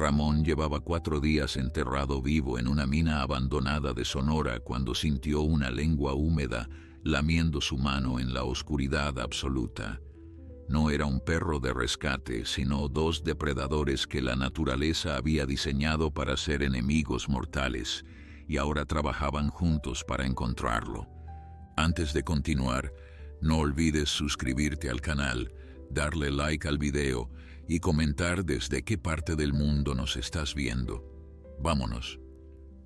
Ramón llevaba 4 días enterrado vivo en una mina abandonada de Sonora cuando sintió una lengua húmeda lamiendo su mano en la oscuridad absoluta. No era un perro de rescate, sino 2 depredadores que la naturaleza había diseñado para ser enemigos mortales, y ahora trabajaban juntos para encontrarlo. Antes de continuar, no olvides suscribirte al canal, darle like al video y comentar desde qué parte del mundo nos estás viendo. Vámonos.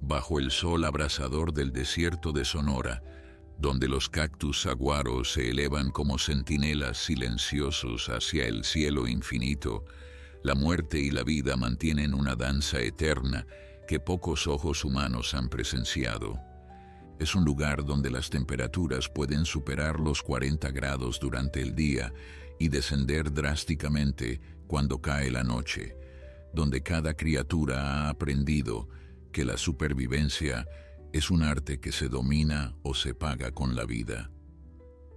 Bajo el sol abrasador del desierto de Sonora, donde los cactus saguaros se elevan como centinelas silenciosos hacia el cielo infinito, la muerte y la vida mantienen una danza eterna que pocos ojos humanos han presenciado. Es un lugar donde las temperaturas pueden superar los 40 grados durante el día y descender drásticamente cuando cae la noche, donde cada criatura ha aprendido que la supervivencia es un arte que se domina o se paga con la vida.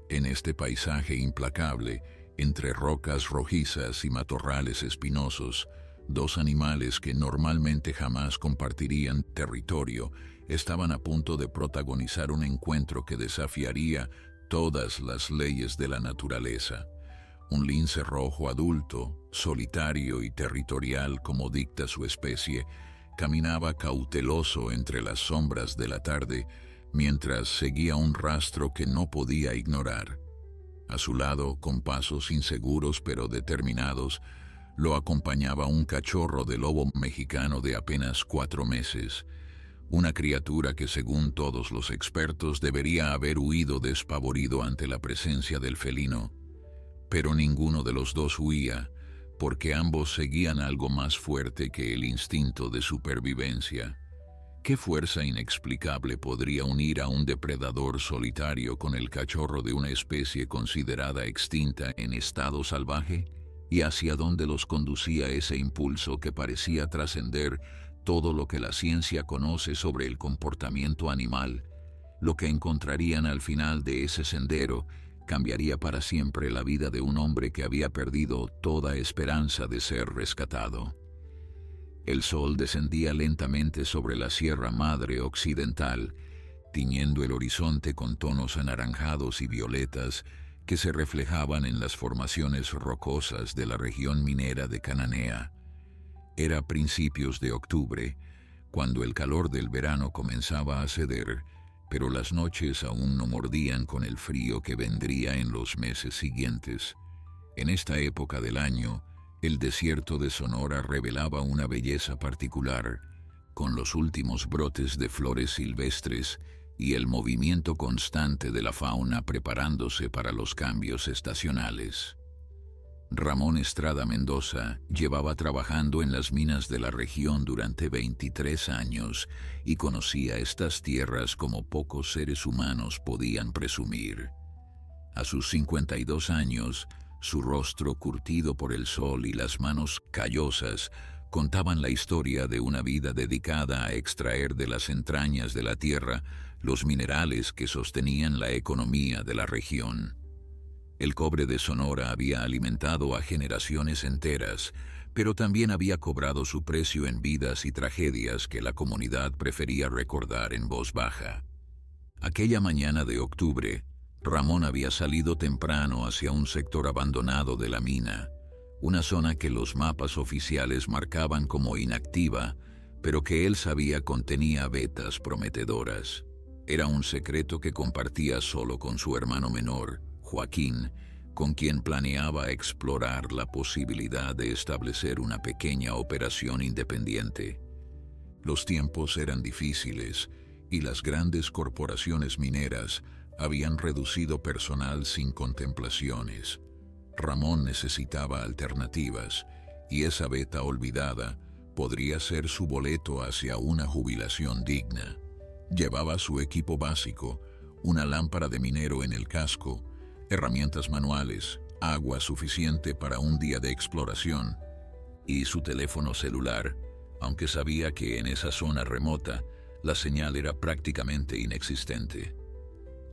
En este paisaje implacable, entre rocas rojizas y matorrales espinosos, 2 animales que normalmente jamás compartirían territorio estaban a punto de protagonizar un encuentro que desafiaría todas las leyes de la naturaleza. Un lince rojo adulto, solitario y territorial como dicta su especie, caminaba cauteloso entre las sombras de la tarde mientras seguía un rastro que no podía ignorar. A su lado, con pasos inseguros pero determinados, lo acompañaba un cachorro de lobo mexicano de apenas 4 meses, una criatura que según todos los expertos debería haber huido despavorido ante la presencia del felino. Pero ninguno de los 2 huía, porque ambos seguían algo más fuerte que el instinto de supervivencia. ¿Qué fuerza inexplicable podría unir a un depredador solitario con el cachorro de una especie considerada extinta en estado salvaje? ¿Y hacia dónde los conducía ese impulso que parecía trascender todo lo que la ciencia conoce sobre el comportamiento animal? Lo que encontrarían al final de ese sendero cambiaría para siempre la vida de un hombre que había perdido toda esperanza de ser rescatado. El sol descendía lentamente sobre la Sierra Madre Occidental, tiñendo el horizonte con tonos anaranjados y violetas que se reflejaban en las formaciones rocosas de la región minera de Cananea. Era principios de octubre, cuando el calor del verano comenzaba a ceder, pero las noches aún no mordían con el frío que vendría en los meses siguientes. En esta época del año, el desierto de Sonora revelaba una belleza particular, con los últimos brotes de flores silvestres y el movimiento constante de la fauna preparándose para los cambios estacionales. Ramón Estrada Mendoza llevaba trabajando en las minas de la región durante 23 años y conocía estas tierras como pocos seres humanos podían presumir. A sus 52 años, su rostro curtido por el sol y las manos callosas contaban la historia de una vida dedicada a extraer de las entrañas de la tierra los minerales que sostenían la economía de la región. El cobre de Sonora había alimentado a generaciones enteras, pero también había cobrado su precio en vidas y tragedias que la comunidad prefería recordar en voz baja. Aquella mañana de octubre, Ramón había salido temprano hacia un sector abandonado de la mina, una zona que los mapas oficiales marcaban como inactiva, pero que él sabía contenía vetas prometedoras. Era un secreto que compartía solo con su hermano menor, Joaquín, con quien planeaba explorar la posibilidad de establecer una pequeña operación independiente. Los tiempos eran difíciles y las grandes corporaciones mineras habían reducido personal sin contemplaciones. Ramón necesitaba alternativas y esa veta olvidada podría ser su boleto hacia una jubilación digna. Llevaba su equipo básico, una lámpara de minero en el casco, herramientas manuales, agua suficiente para un día de exploración y su teléfono celular, aunque sabía que en esa zona remota la señal era prácticamente inexistente.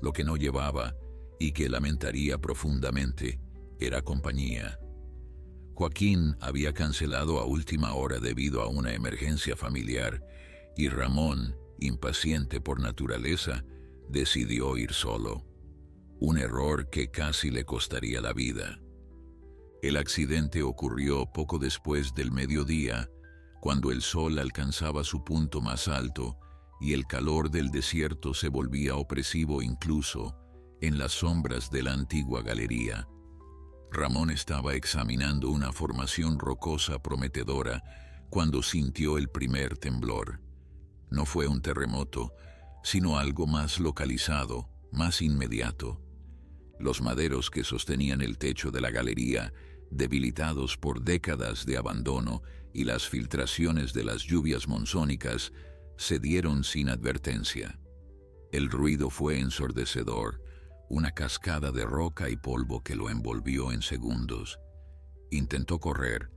Lo que no llevaba, y que lamentaría profundamente, era compañía. Joaquín había cancelado a última hora debido a una emergencia familiar y Ramón, impaciente por naturaleza, decidió ir solo. Un error que casi le costaría la vida. El accidente ocurrió poco después del mediodía, cuando el sol alcanzaba su punto más alto y el calor del desierto se volvía opresivo incluso en las sombras de la antigua galería. Ramón estaba examinando una formación rocosa prometedora cuando sintió el primer temblor. No fue un terremoto, sino algo más localizado, más inmediato. Los maderos que sostenían el techo de la galería, debilitados por décadas de abandono y las filtraciones de las lluvias monzónicas, cedieron sin advertencia. El ruido fue ensordecedor, una cascada de roca y polvo que lo envolvió en segundos. Intentó correr,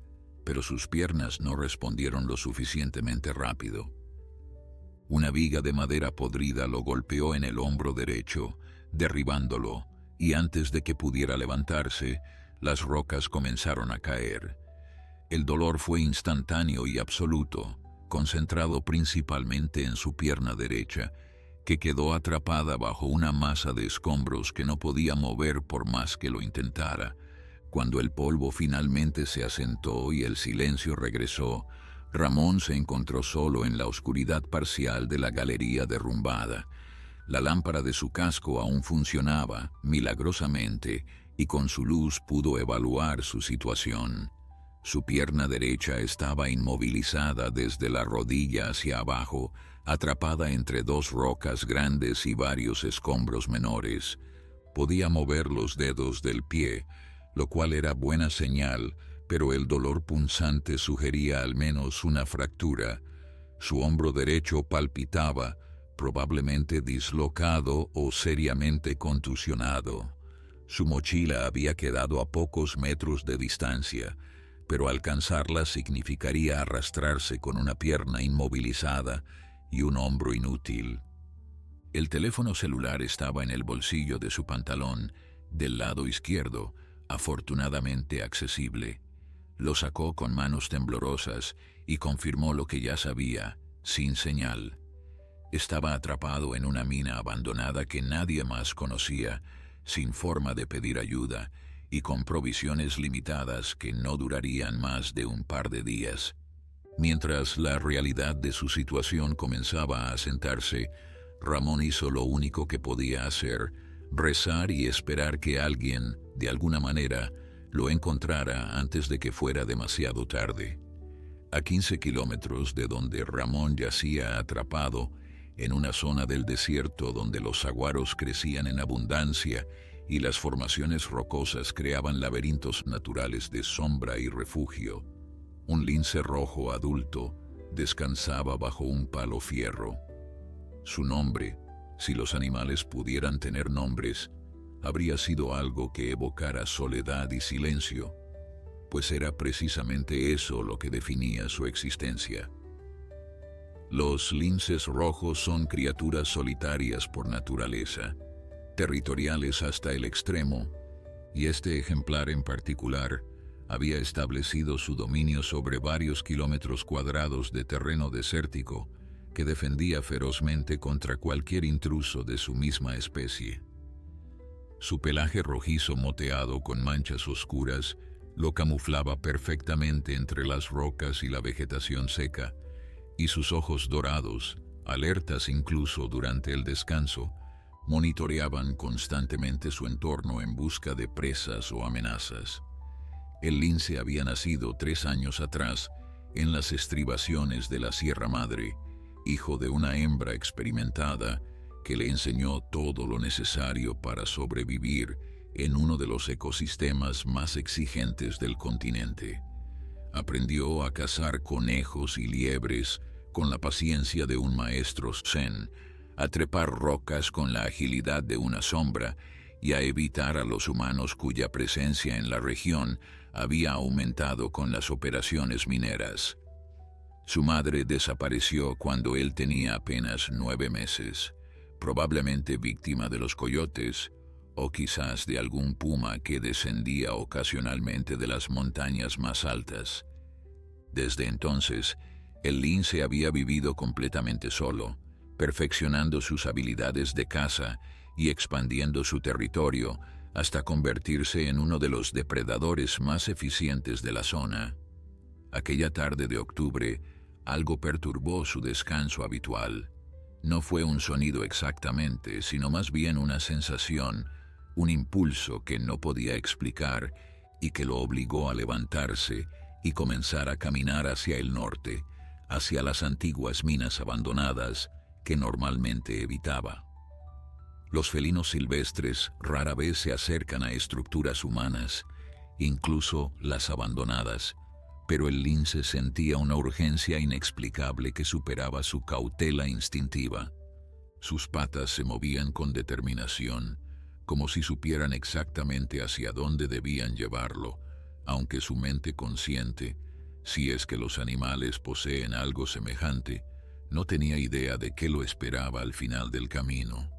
pero sus piernas no respondieron lo suficientemente rápido. Una viga de madera podrida lo golpeó en el hombro derecho, derribándolo, y antes de que pudiera levantarse, las rocas comenzaron a caer. El dolor fue instantáneo y absoluto, concentrado principalmente en su pierna derecha, que quedó atrapada bajo una masa de escombros que no podía mover por más que lo intentara. Cuando el polvo finalmente se asentó y el silencio regresó, Ramón se encontró solo en la oscuridad parcial de la galería derrumbada. La lámpara de su casco aún funcionaba, milagrosamente, y con su luz pudo evaluar su situación. Su pierna derecha estaba inmovilizada desde la rodilla hacia abajo, atrapada entre dos rocas grandes y varios escombros menores. Podía mover los dedos del pie, lo cual era buena señal, pero el dolor punzante sugería al menos una fractura. Su hombro derecho palpitaba, probablemente dislocado o seriamente contusionado. Su mochila había quedado a pocos metros de distancia, pero alcanzarla significaría arrastrarse con una pierna inmovilizada y un hombro inútil. El teléfono celular estaba en el bolsillo de su pantalón, del lado izquierdo, afortunadamente accesible. Lo sacó con manos temblorosas y confirmó lo que ya sabía, sin señal. Estaba atrapado en una mina abandonada que nadie más conocía, sin forma de pedir ayuda y con provisiones limitadas que no durarían más de un par de días. Mientras la realidad de su situación comenzaba a asentarse, Ramón hizo lo único que podía hacer: rezar y esperar que alguien, de alguna manera, lo encontrara antes de que fuera demasiado tarde. A 15 kilómetros de donde Ramón yacía atrapado, en una zona del desierto donde los saguaros crecían en abundancia y las formaciones rocosas creaban laberintos naturales de sombra y refugio, un lince rojo adulto descansaba bajo un palo fierro. Su nombre, si los animales pudieran tener nombres, habría sido algo que evocara soledad y silencio, pues era precisamente eso lo que definía su existencia. Los linces rojos son criaturas solitarias por naturaleza, territoriales hasta el extremo, y este ejemplar en particular había establecido su dominio sobre varios kilómetros cuadrados de terreno desértico que defendía ferozmente contra cualquier intruso de su misma especie. Su pelaje rojizo moteado con manchas oscuras lo camuflaba perfectamente entre las rocas y la vegetación seca, y sus ojos dorados, alertas incluso durante el descanso, monitoreaban constantemente su entorno en busca de presas o amenazas. El lince había nacido 3 años atrás en las estribaciones de la Sierra Madre, hijo de una hembra experimentada que le enseñó todo lo necesario para sobrevivir en uno de los ecosistemas más exigentes del continente. Aprendió a cazar conejos y liebres con la paciencia de un maestro zen, a trepar rocas con la agilidad de una sombra y a evitar a los humanos cuya presencia en la región había aumentado con las operaciones mineras. Su madre desapareció cuando él tenía apenas 9 meses, probablemente víctima de los coyotes o quizás de algún puma que descendía ocasionalmente de las montañas más altas. Desde entonces, el lince había vivido completamente solo, perfeccionando sus habilidades de caza y expandiendo su territorio hasta convertirse en uno de los depredadores más eficientes de la zona. Aquella tarde de octubre, algo perturbó su descanso habitual. No fue un sonido exactamente, sino más bien una sensación, un impulso que no podía explicar y que lo obligó a levantarse y comenzar a caminar hacia el norte, hacia las antiguas minas abandonadas que normalmente evitaba. Los felinos silvestres rara vez se acercan a estructuras humanas, incluso las abandonadas, pero el lince sentía una urgencia inexplicable que superaba su cautela instintiva. Sus patas se movían con determinación, como si supieran exactamente hacia dónde debían llevarlo, aunque su mente consciente, si es que los animales poseen algo semejante, no tenía idea de qué lo esperaba al final del camino.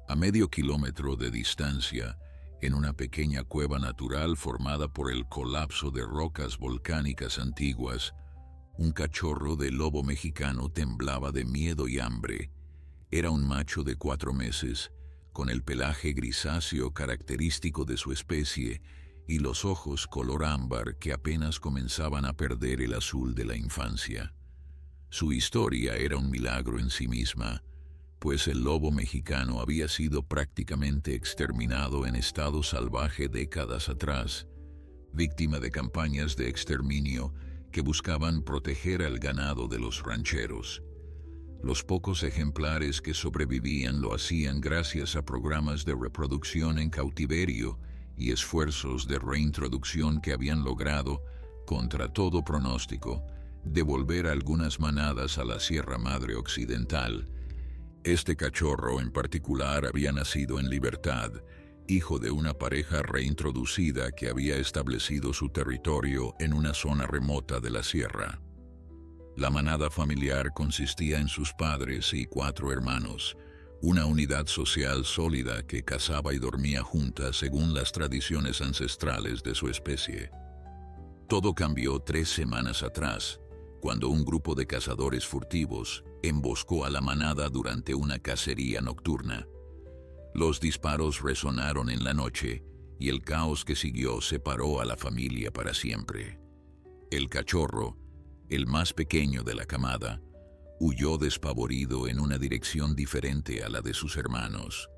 A medio kilómetro de distancia, en una pequeña cueva natural formada por el colapso de rocas volcánicas antiguas, un cachorro de lobo mexicano temblaba de miedo y hambre. Era un macho de 4 meses, con el pelaje grisáceo característico de su especie y los ojos color ámbar que apenas comenzaban a perder el azul de la infancia. Su historia era un milagro en sí misma, pues el lobo mexicano había sido prácticamente exterminado en estado salvaje décadas atrás, víctima de campañas de exterminio que buscaban proteger al ganado de los rancheros. Los pocos ejemplares que sobrevivían lo hacían gracias a programas de reproducción en cautiverio y esfuerzos de reintroducción que habían logrado, contra todo pronóstico, devolver algunas manadas a la Sierra Madre Occidental. Este cachorro en particular había nacido en libertad, hijo de una pareja reintroducida que había establecido su territorio en una zona remota de la sierra. La manada familiar consistía en sus padres y 4 hermanos, una unidad social sólida que cazaba y dormía junta según las tradiciones ancestrales de su especie. Todo cambió 3 semanas atrás, cuando un grupo de cazadores furtivos emboscó a la manada durante una cacería nocturna. Los disparos resonaron en la noche y el caos que siguió separó a la familia para siempre. El cachorro, el más pequeño de la camada, huyó despavorido en una dirección diferente a la de sus hermanos.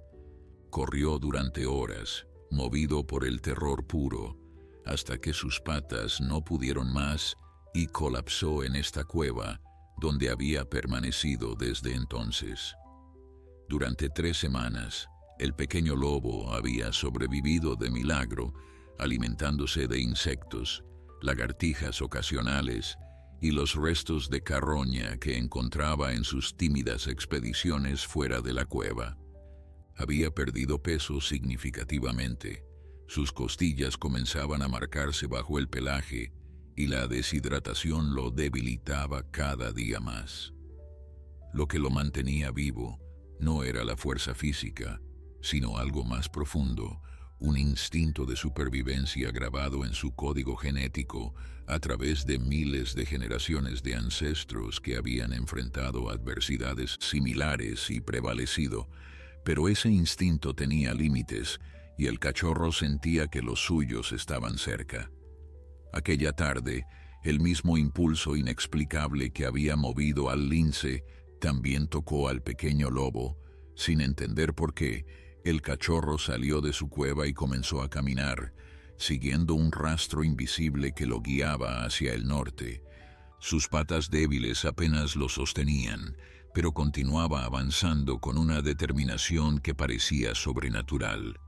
Corrió durante horas, movido por el terror puro, hasta que sus patas no pudieron más y colapsó en esta cueva donde había permanecido desde entonces. Durante 3 semanas, el pequeño lobo había sobrevivido de milagro, alimentándose de insectos, lagartijas ocasionales y los restos de carroña que encontraba en sus tímidas expediciones fuera de la cueva. Había perdido peso significativamente, sus costillas comenzaban a marcarse bajo el pelaje y la deshidratación lo debilitaba cada día más. Lo que lo mantenía vivo no era la fuerza física, sino algo más profundo, un instinto de supervivencia grabado en su código genético a través de miles de generaciones de ancestros que habían enfrentado adversidades similares y prevalecido. Pero ese instinto tenía límites y el cachorro sentía que los suyos estaban cerca. Aquella tarde, el mismo impulso inexplicable que había movido al lince también tocó al pequeño lobo. Sin entender por qué, el cachorro salió de su cueva y comenzó a caminar, siguiendo un rastro invisible que lo guiaba hacia el norte. Sus patas débiles apenas lo sostenían, pero continuaba avanzando con una determinación que parecía sobrenatural.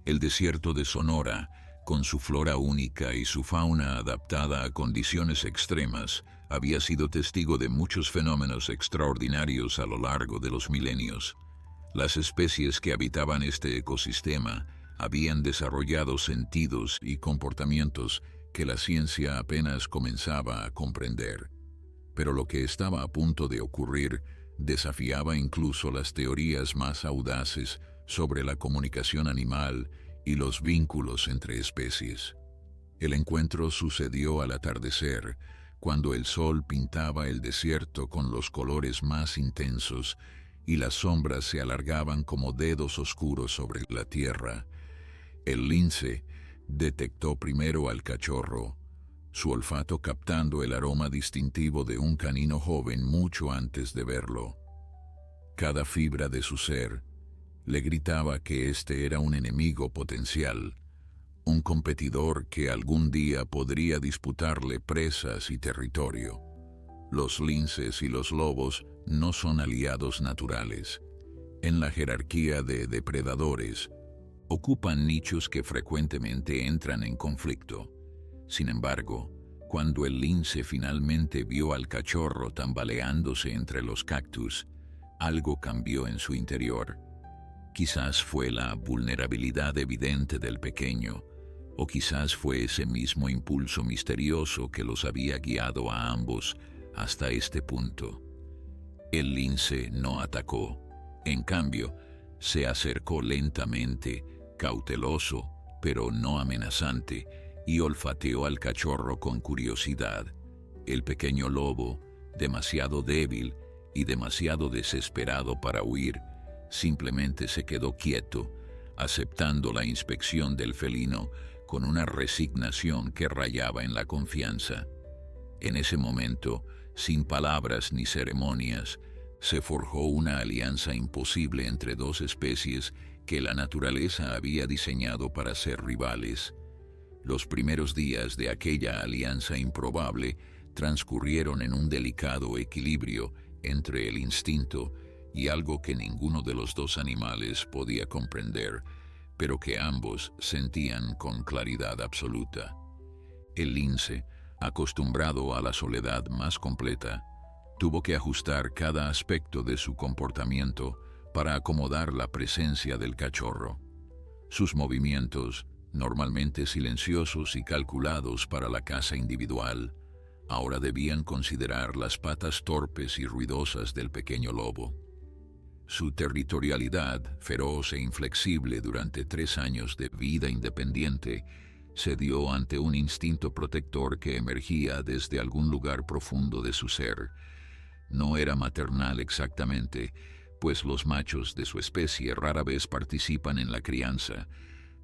El desierto de Sonora, con su flora única y su fauna adaptada a condiciones extremas, había sido testigo de muchos fenómenos extraordinarios a lo largo de los milenios. Las especies que habitaban este ecosistema habían desarrollado sentidos y comportamientos que la ciencia apenas comenzaba a comprender. Pero lo que estaba a punto de ocurrir desafiaba incluso las teorías más audaces, sobre la comunicación animal y los vínculos entre especies. El encuentro sucedió al atardecer, cuando el sol pintaba el desierto con los colores más intensos y las sombras se alargaban como dedos oscuros sobre la tierra. El lince detectó primero al cachorro, su olfato captando el aroma distintivo de un canino joven mucho antes de verlo. Cada fibra de su ser le gritaba que este era un enemigo potencial, un competidor que algún día podría disputarle presas y territorio. Los linces y los lobos no son aliados naturales. En la jerarquía de depredadores, ocupan nichos que frecuentemente entran en conflicto. Sin embargo, cuando el lince finalmente vio al cachorro tambaleándose entre los cactus, algo cambió en su interior. Quizás fue la vulnerabilidad evidente del pequeño, o quizás fue ese mismo impulso misterioso que los había guiado a ambos hasta este punto. El lince no atacó. En cambio, se acercó lentamente, cauteloso, pero no amenazante, y olfateó al cachorro con curiosidad. El pequeño lobo, demasiado débil y demasiado desesperado para huir, simplemente se quedó quieto, aceptando la inspección del felino con una resignación que rayaba en la confianza. En ese momento, sin palabras ni ceremonias, se forjó una alianza imposible entre dos especies que la naturaleza había diseñado para ser rivales. Los primeros días de aquella alianza improbable transcurrieron en un delicado equilibrio entre el instinto y algo que ninguno de los dos animales podía comprender, pero que ambos sentían con claridad absoluta. El lince, acostumbrado a la soledad más completa, tuvo que ajustar cada aspecto de su comportamiento para acomodar la presencia del cachorro. Sus movimientos, normalmente silenciosos y calculados para la caza individual, ahora debían considerar las patas torpes y ruidosas del pequeño lobo. Su territorialidad, feroz e inflexible durante 3 años de vida independiente, se dio ante un instinto protector que emergía desde algún lugar profundo de su ser. No era maternal exactamente, pues los machos de su especie rara vez participan en la crianza,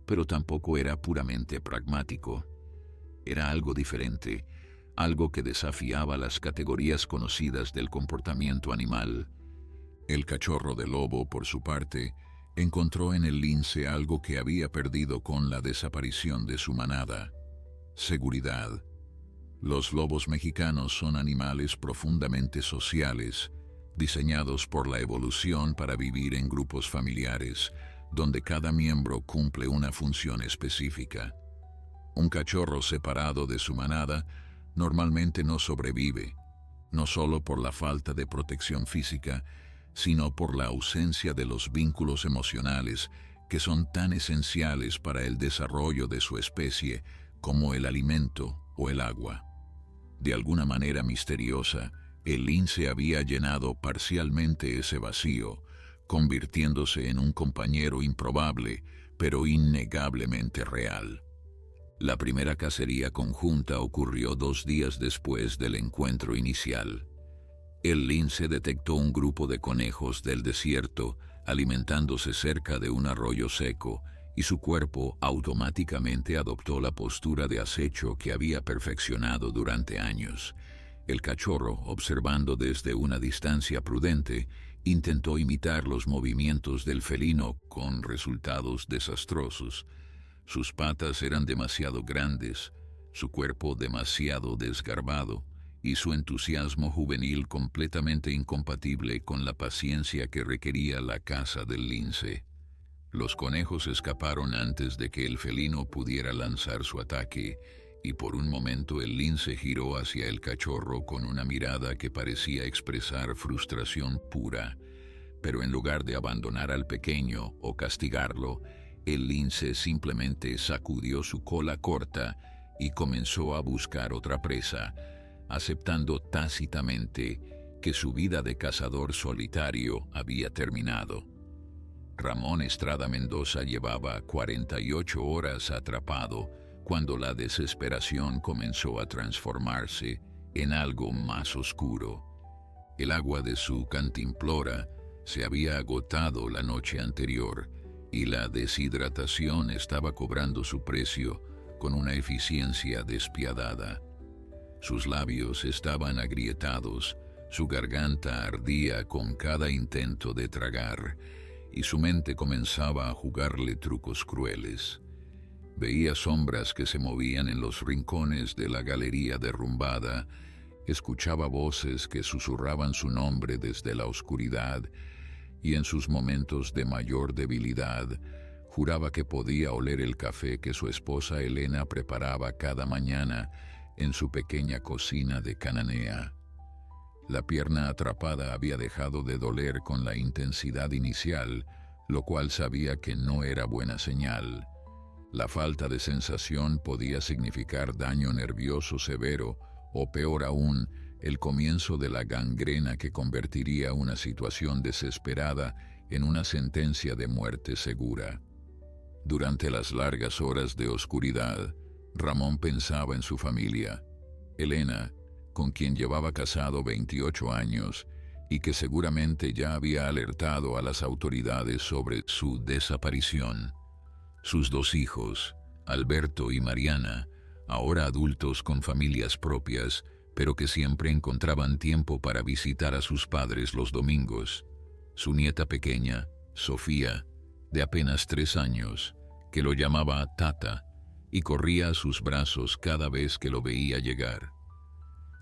pero tampoco era puramente pragmático. Era algo diferente, algo que desafiaba las categorías conocidas del comportamiento animal. El cachorro de lobo, por su parte, encontró en el lince algo que había perdido con la desaparición de su manada: seguridad. Los lobos mexicanos son animales profundamente sociales, diseñados por la evolución para vivir en grupos familiares, donde cada miembro cumple una función específica. Un cachorro separado de su manada normalmente no sobrevive, no solo por la falta de protección física, sino por la ausencia de los vínculos emocionales que son tan esenciales para el desarrollo de su especie como el alimento o el agua. De alguna manera misteriosa, el lince había llenado parcialmente ese vacío, convirtiéndose en un compañero improbable, pero innegablemente real. La primera cacería conjunta ocurrió 2 días después del encuentro inicial. El lince detectó un grupo de conejos del desierto alimentándose cerca de un arroyo seco, y su cuerpo automáticamente adoptó la postura de acecho que había perfeccionado durante años. El cachorro, observando desde una distancia prudente, intentó imitar los movimientos del felino con resultados desastrosos. Sus patas eran demasiado grandes, su cuerpo demasiado desgarbado, y su entusiasmo juvenil completamente incompatible con la paciencia que requería la caza del lince. Los conejos escaparon antes de que el felino pudiera lanzar su ataque, y por un momento el lince giró hacia el cachorro con una mirada que parecía expresar frustración pura. Pero en lugar de abandonar al pequeño o castigarlo, el lince simplemente sacudió su cola corta y comenzó a buscar otra presa, aceptando tácitamente que su vida de cazador solitario había terminado. Ramón Estrada Mendoza llevaba 48 horas atrapado cuando la desesperación comenzó a transformarse en algo más oscuro. El agua de su cantimplora se había agotado la noche anterior y la deshidratación estaba cobrando su precio con una eficiencia despiadada. Sus labios estaban agrietados, su garganta ardía con cada intento de tragar, y su mente comenzaba a jugarle trucos crueles. Veía sombras que se movían en los rincones de la galería derrumbada, escuchaba voces que susurraban su nombre desde la oscuridad, y en sus momentos de mayor debilidad, juraba que podía oler el café que su esposa Elena preparaba cada mañana en su pequeña cocina de Cananea. La pierna atrapada había dejado de doler con la intensidad inicial, lo cual sabía que no era buena señal. La falta de sensación podía significar daño nervioso severo o, peor aún, el comienzo de la gangrena que convertiría una situación desesperada en una sentencia de muerte segura. Durante las largas horas de oscuridad, Ramón pensaba en su familia. Elena, con quien llevaba casado 28 años y que seguramente ya había alertado a las autoridades sobre su desaparición. Sus dos hijos, Alberto y Mariana, ahora adultos con familias propias, pero que siempre encontraban tiempo para visitar a sus padres los domingos. Su nieta pequeña, Sofía, de apenas 3 años, que lo llamaba Tata, y corría a sus brazos cada vez que lo veía llegar.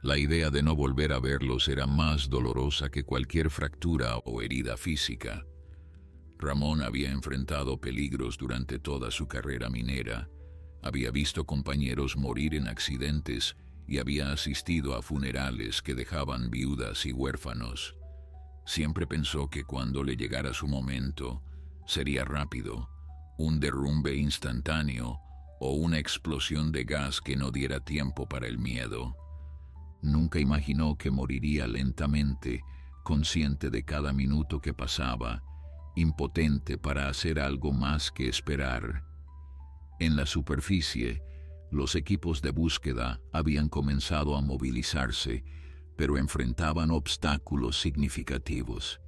La idea de no volver a verlos era más dolorosa que cualquier fractura o herida física. Ramón había enfrentado peligros durante toda su carrera minera, había visto compañeros morir en accidentes y había asistido a funerales que dejaban viudas y huérfanos. Siempre pensó que cuando le llegara su momento, sería rápido, un derrumbe instantáneo o una explosión de gas que no diera tiempo para el miedo. Nunca imaginó que moriría lentamente, consciente de cada minuto que pasaba, impotente para hacer algo más que esperar. En la superficie, los equipos de búsqueda habían comenzado a movilizarse, pero enfrentaban obstáculos significativos.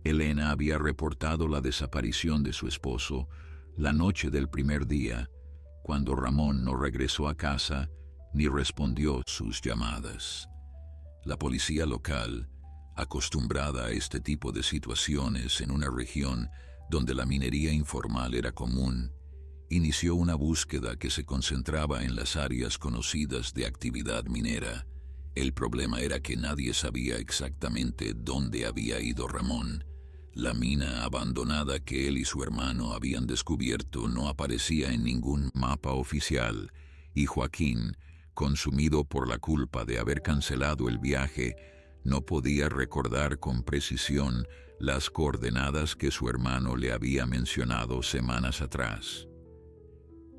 Elena había reportado la desaparición de su esposo la noche del primer día, cuando Ramón no regresó a casa ni respondió sus llamadas. La policía local, acostumbrada a este tipo de situaciones en una región donde la minería informal era común, inició una búsqueda que se concentraba en las áreas conocidas de actividad minera. El problema era que nadie sabía exactamente dónde había ido Ramón. La mina abandonada que él y su hermano habían descubierto no aparecía en ningún mapa oficial, y Joaquín, consumido por la culpa de haber cancelado el viaje, no podía recordar con precisión las coordenadas que su hermano le había mencionado semanas atrás.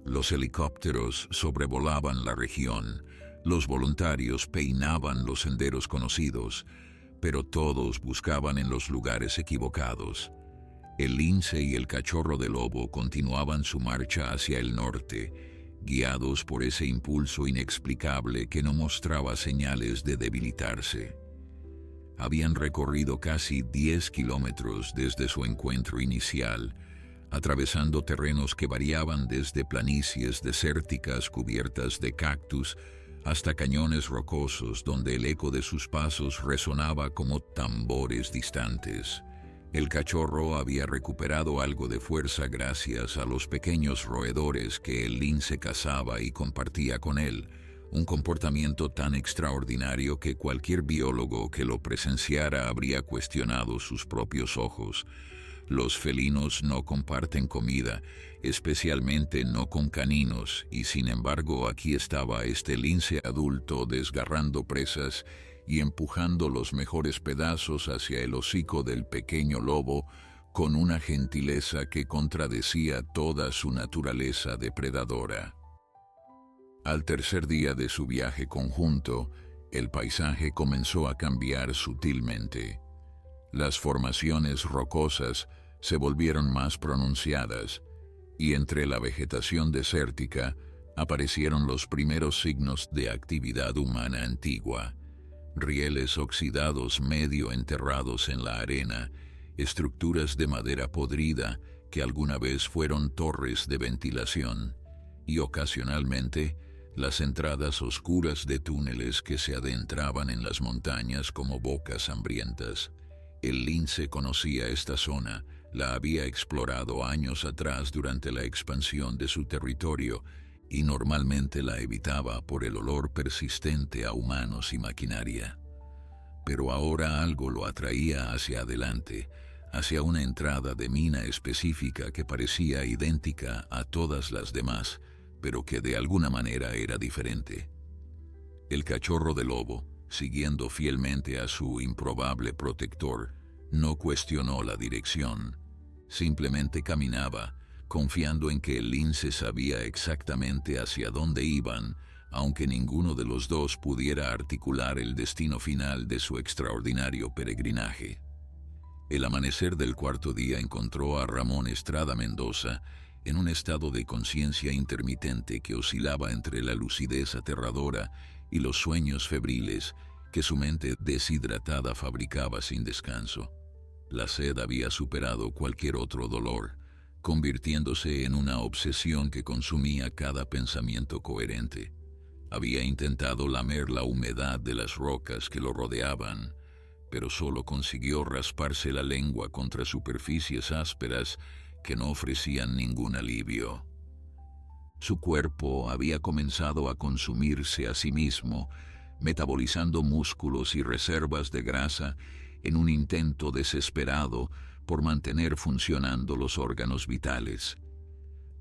Los helicópteros sobrevolaban la región, los voluntarios peinaban los senderos conocidos, pero todos buscaban en los lugares equivocados. El lince y el cachorro de lobo continuaban su marcha hacia el norte, guiados por ese impulso inexplicable que no mostraba señales de debilitarse. Habían recorrido casi 10 kilómetros desde su encuentro inicial, atravesando terrenos que variaban desde planicies desérticas cubiertas de cactus hasta cañones rocosos donde el eco de sus pasos resonaba como tambores distantes. El cachorro había recuperado algo de fuerza gracias a los pequeños roedores que el lince cazaba y compartía con él, un comportamiento tan extraordinario que cualquier biólogo que lo presenciara habría cuestionado sus propios ojos. Los felinos no comparten comida, especialmente no con caninos, y sin embargo aquí estaba este lince adulto desgarrando presas y empujando los mejores pedazos hacia el hocico del pequeño lobo con una gentileza que contradecía toda su naturaleza depredadora. Al tercer día de su viaje conjunto, el paisaje comenzó a cambiar sutilmente. Las formaciones rocosas se volvieron más pronunciadas, y entre la vegetación desértica aparecieron los primeros signos de actividad humana antigua: rieles oxidados medio enterrados en la arena, estructuras de madera podrida que alguna vez fueron torres de ventilación, y ocasionalmente las entradas oscuras de túneles que se adentraban en las montañas como bocas hambrientas. El lince conocía esta zona, la había explorado años atrás durante la expansión de su territorio, y normalmente la evitaba por el olor persistente a humanos y maquinaria. Pero ahora algo lo atraía hacia adelante, hacia una entrada de mina específica que parecía idéntica a todas las demás, pero que de alguna manera era diferente. El cachorro de lobo, siguiendo fielmente a su improbable protector, no cuestionó la dirección. Simplemente caminaba, confiando en que el lince sabía exactamente hacia dónde iban, aunque ninguno de los dos pudiera articular el destino final de su extraordinario peregrinaje. El amanecer del cuarto día encontró a Ramón Estrada Mendoza en un estado de conciencia intermitente que oscilaba entre la lucidez aterradora y los sueños febriles que su mente deshidratada fabricaba sin descanso. La sed había superado cualquier otro dolor, convirtiéndose en una obsesión que consumía cada pensamiento coherente. Había intentado lamer la humedad de las rocas que lo rodeaban, pero solo consiguió rasparse la lengua contra superficies ásperas que no ofrecían ningún alivio. Su cuerpo había comenzado a consumirse a sí mismo, metabolizando músculos y reservas de grasa en un intento desesperado por mantener funcionando los órganos vitales.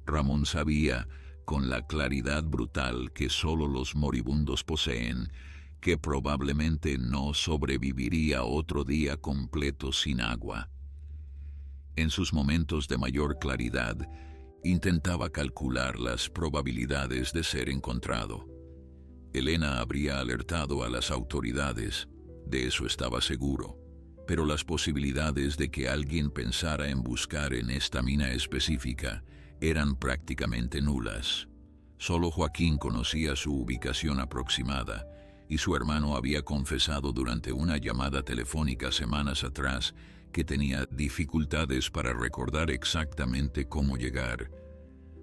Ramón sabía, con la claridad brutal que solo los moribundos poseen, que probablemente no sobreviviría otro día completo sin agua. En sus momentos de mayor claridad, intentaba calcular las probabilidades de ser encontrado. Elena habría alertado a las autoridades, de eso estaba seguro, pero las posibilidades de que alguien pensara en buscar en esta mina específica eran prácticamente nulas. Solo Joaquín conocía su ubicación aproximada, y su hermano había confesado durante una llamada telefónica semanas atrás que tenía dificultades para recordar exactamente cómo llegar.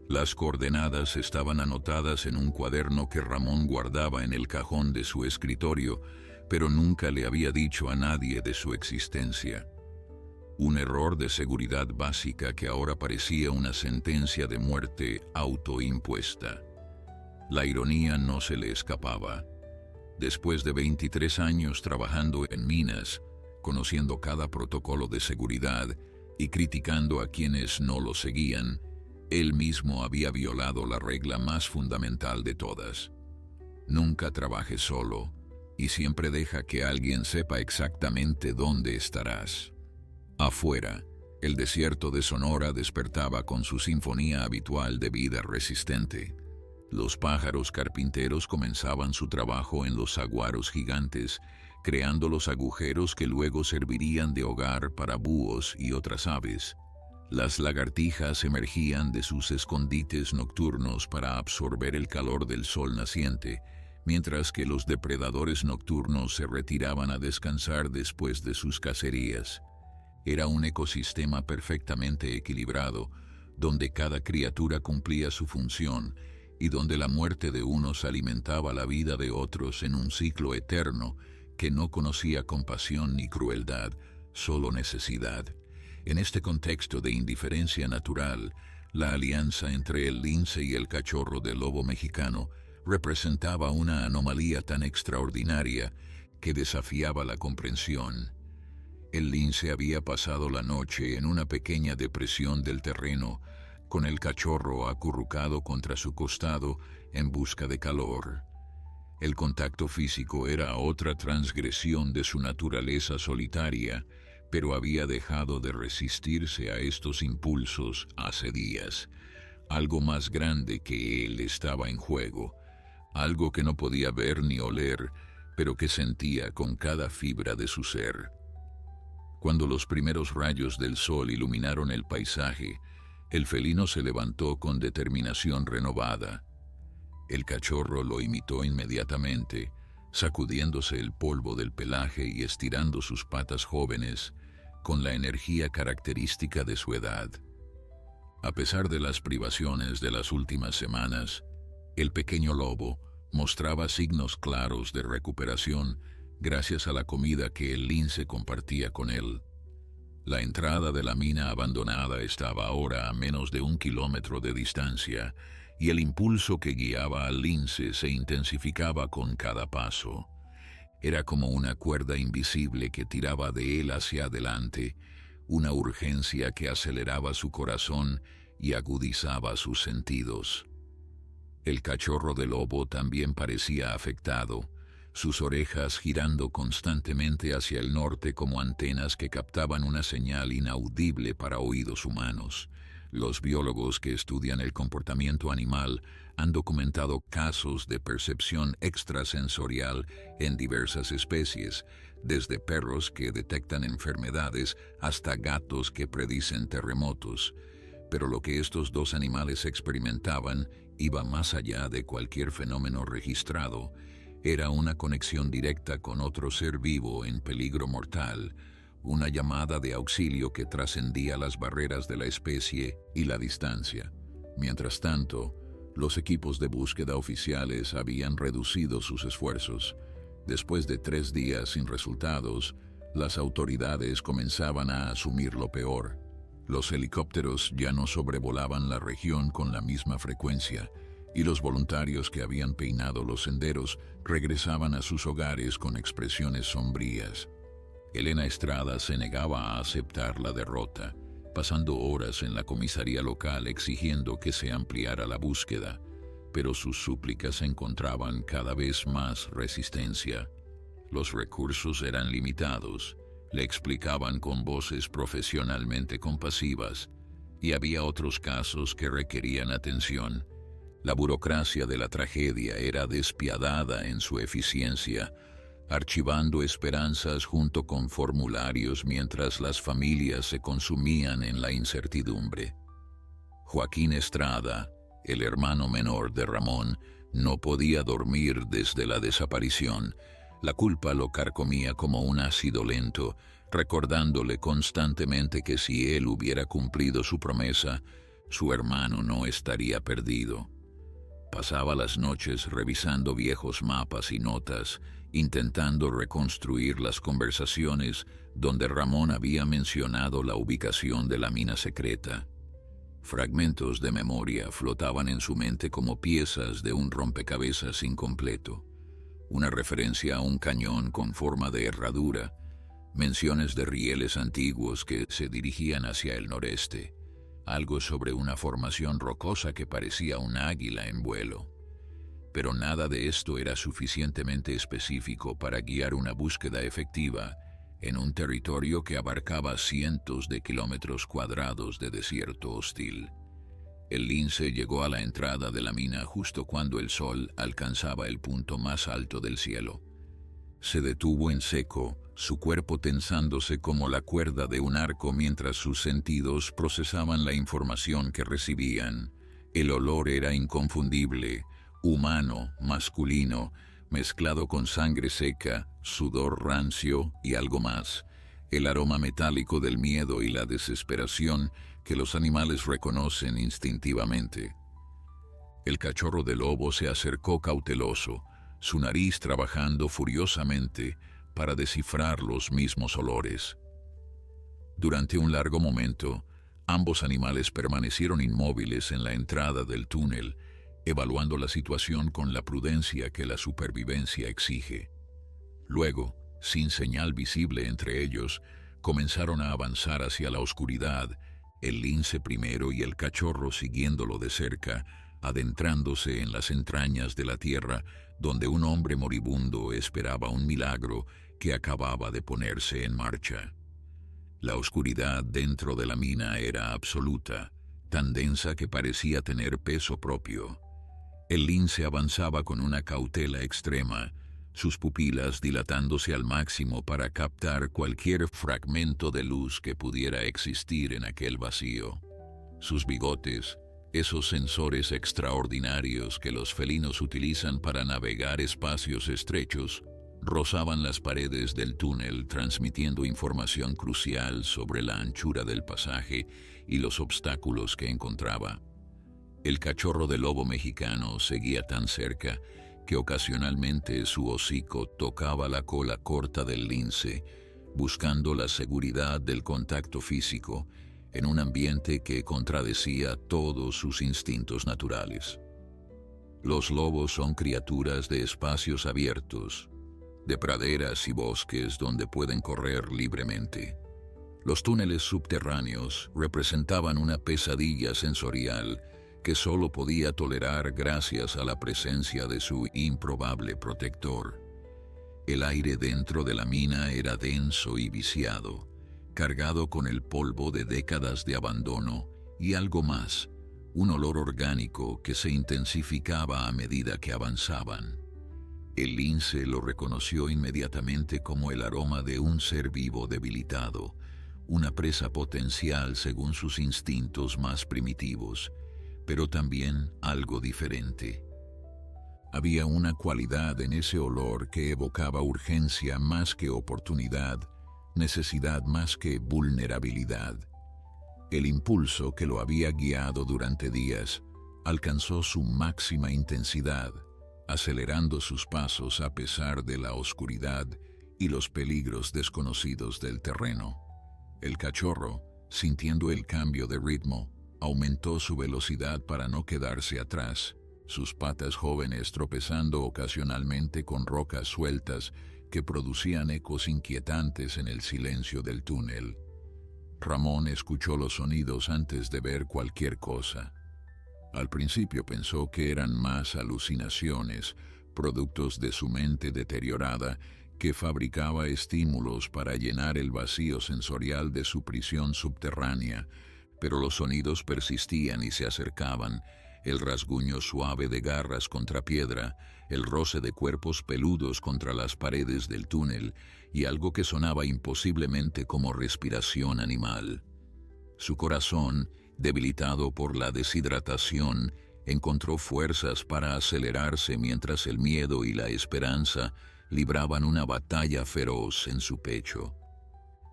Las coordenadas estaban anotadas en un cuaderno que Ramón guardaba en el cajón de su escritorio, pero nunca le había dicho a nadie de su existencia. Un error de seguridad básica que ahora parecía una sentencia de muerte autoimpuesta. La ironía no se le escapaba. Después de 23 años trabajando en minas, conociendo cada protocolo de seguridad y criticando a quienes no lo seguían, él mismo había violado la regla más fundamental de todas. Nunca trabajes solo, y siempre deja que alguien sepa exactamente dónde estarás. Afuera, el desierto de Sonora despertaba con su sinfonía habitual de vida resistente. Los pájaros carpinteros comenzaban su trabajo en los saguaros gigantes, creando los agujeros que luego servirían de hogar para búhos y otras aves. Las lagartijas emergían de sus escondites nocturnos para absorber el calor del sol naciente, mientras que los depredadores nocturnos se retiraban a descansar después de sus cacerías. Era un ecosistema perfectamente equilibrado, donde cada criatura cumplía su función y donde la muerte de unos alimentaba la vida de otros en un ciclo eterno que no conocía compasión ni crueldad, solo necesidad. En este contexto de indiferencia natural, la alianza entre el lince y el cachorro de lobo mexicano representaba una anomalía tan extraordinaria que desafiaba la comprensión. El lince había pasado la noche en una pequeña depresión del terreno, con el cachorro acurrucado contra su costado en busca de calor. El contacto físico era otra transgresión de su naturaleza solitaria, pero había dejado de resistirse a estos impulsos hace días. Algo más grande que él estaba en juego, algo que no podía ver ni oler, pero que sentía con cada fibra de su ser. Cuando los primeros rayos del sol iluminaron el paisaje, el felino se levantó con determinación renovada. El cachorro lo imitó inmediatamente, sacudiéndose el polvo del pelaje y estirando sus patas jóvenes con la energía característica de su edad. A pesar de las privaciones de las últimas semanas, el pequeño lobo mostraba signos claros de recuperación gracias a la comida que el lince compartía con él. La entrada de la mina abandonada estaba ahora a menos de 1 kilómetro de distancia, y el impulso que guiaba al lince se intensificaba con cada paso. Era como una cuerda invisible que tiraba de él hacia adelante, una urgencia que aceleraba su corazón y agudizaba sus sentidos. El cachorro de lobo también parecía afectado, sus orejas girando constantemente hacia el norte como antenas que captaban una señal inaudible para oídos humanos. Los biólogos que estudian el comportamiento animal han documentado casos de percepción extrasensorial en diversas especies, desde perros que detectan enfermedades hasta gatos que predicen terremotos. Pero lo que estos dos animales experimentaban iba más allá de cualquier fenómeno registrado. Era una conexión directa con otro ser vivo en peligro mortal, una llamada de auxilio que trascendía las barreras de la especie y la distancia. Mientras tanto, los equipos de búsqueda oficiales habían reducido sus esfuerzos. Después de 3 días sin resultados, las autoridades comenzaban a asumir lo peor. Los helicópteros ya no sobrevolaban la región con la misma frecuencia, y los voluntarios que habían peinado los senderos regresaban a sus hogares con expresiones sombrías. Elena Estrada se negaba a aceptar la derrota, pasando horas en la comisaría local exigiendo que se ampliara la búsqueda, pero sus súplicas encontraban cada vez más resistencia. Los recursos eran limitados, le explicaban con voces profesionalmente compasivas, y había otros casos que requerían atención. La burocracia de la tragedia era despiadada en su eficiencia, archivando esperanzas junto con formularios mientras las familias se consumían en la incertidumbre. Joaquín Estrada, el hermano menor de Ramón, no podía dormir desde la desaparición. La culpa lo carcomía como un ácido lento, recordándole constantemente que si él hubiera cumplido su promesa, su hermano no estaría perdido. Pasaba las noches revisando viejos mapas y notas, intentando reconstruir las conversaciones donde Ramón había mencionado la ubicación de la mina secreta. Fragmentos de memoria flotaban en su mente como piezas de un rompecabezas incompleto. Una referencia a un cañón con forma de herradura, menciones de rieles antiguos que se dirigían hacia el noreste, algo sobre una formación rocosa que parecía un águila en vuelo. Pero nada de esto era suficientemente específico para guiar una búsqueda efectiva en un territorio que abarcaba cientos de kilómetros cuadrados de desierto hostil. El lince llegó a la entrada de la mina justo cuando el sol alcanzaba el punto más alto del cielo. Se detuvo en seco, su cuerpo tensándose como la cuerda de un arco mientras sus sentidos procesaban la información que recibían. El olor era inconfundible, humano, masculino, mezclado con sangre seca, sudor rancio y algo más. El aroma metálico del miedo y la desesperación que los animales reconocen instintivamente. El cachorro de lobo se acercó cauteloso, su nariz trabajando furiosamente para descifrar los mismos olores. Durante un largo momento, ambos animales permanecieron inmóviles en la entrada del túnel, evaluando la situación con la prudencia que la supervivencia exige. Luego, sin señal visible entre ellos, comenzaron a avanzar hacia la oscuridad, el lince primero y el cachorro siguiéndolo de cerca, adentrándose en las entrañas de la tierra, donde un hombre moribundo esperaba un milagro que acababa de ponerse en marcha. La oscuridad dentro de la mina era absoluta, tan densa que parecía tener peso propio. El lince avanzaba con una cautela extrema, sus pupilas dilatándose al máximo para captar cualquier fragmento de luz que pudiera existir en aquel vacío. Sus bigotes, esos sensores extraordinarios que los felinos utilizan para navegar espacios estrechos, rozaban las paredes del túnel transmitiendo información crucial sobre la anchura del pasaje y los obstáculos que encontraba. El cachorro de lobo mexicano seguía tan cerca que ocasionalmente su hocico tocaba la cola corta del lince, buscando la seguridad del contacto físico en un ambiente que contradecía todos sus instintos naturales. Los lobos son criaturas de espacios abiertos, de praderas y bosques donde pueden correr libremente. Los túneles subterráneos representaban una pesadilla sensorial que solo podía tolerar gracias a la presencia de su improbable protector. El aire dentro de la mina era denso y viciado, cargado con el polvo de décadas de abandono y algo más, un olor orgánico que se intensificaba a medida que avanzaban. El lince lo reconoció inmediatamente como el aroma de un ser vivo debilitado, una presa potencial según sus instintos más primitivos, pero también algo diferente. Había una cualidad en ese olor que evocaba urgencia más que oportunidad, necesidad más que vulnerabilidad. El impulso que lo había guiado durante días alcanzó su máxima intensidad, acelerando sus pasos a pesar de la oscuridad y los peligros desconocidos del terreno. El cachorro, sintiendo el cambio de ritmo, aumentó su velocidad para no quedarse atrás, sus patas jóvenes tropezando ocasionalmente con rocas sueltas que producían ecos inquietantes en el silencio del túnel. Ramón escuchó los sonidos antes de ver cualquier cosa. Al principio pensó que eran más alucinaciones, productos de su mente deteriorada, que fabricaba estímulos para llenar el vacío sensorial de su prisión subterránea, pero los sonidos persistían y se acercaban, el rasguño suave de garras contra piedra, el roce de cuerpos peludos contra las paredes del túnel y algo que sonaba imposiblemente como respiración animal. Su corazón, debilitado por la deshidratación, encontró fuerzas para acelerarse mientras el miedo y la esperanza libraban una batalla feroz en su pecho.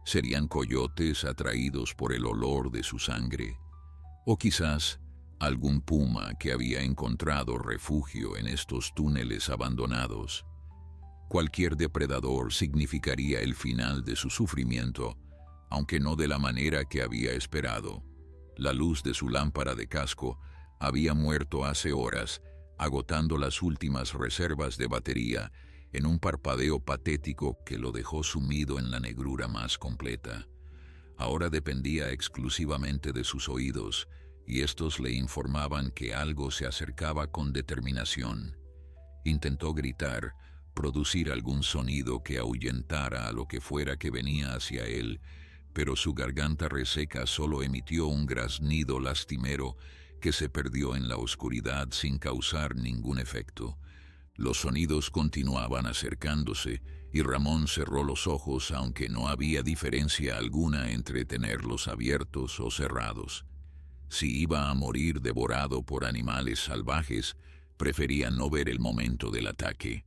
¿Serían coyotes atraídos por el olor de su sangre? ¿O quizás algún puma que había encontrado refugio en estos túneles abandonados? Cualquier depredador significaría el final de su sufrimiento, aunque no de la manera que había esperado. La luz de su lámpara de casco había muerto hace horas, agotando las últimas reservas de batería en un parpadeo patético que lo dejó sumido en la negrura más completa. Ahora dependía exclusivamente de sus oídos, y estos le informaban que algo se acercaba con determinación. Intentó gritar, producir algún sonido que ahuyentara a lo que fuera que venía hacia él, pero su garganta reseca solo emitió un graznido lastimero que se perdió en la oscuridad sin causar ningún efecto. Los sonidos continuaban acercándose y Ramón cerró los ojos, aunque no había diferencia alguna entre tenerlos abiertos o cerrados. Si iba a morir devorado por animales salvajes, prefería no ver el momento del ataque.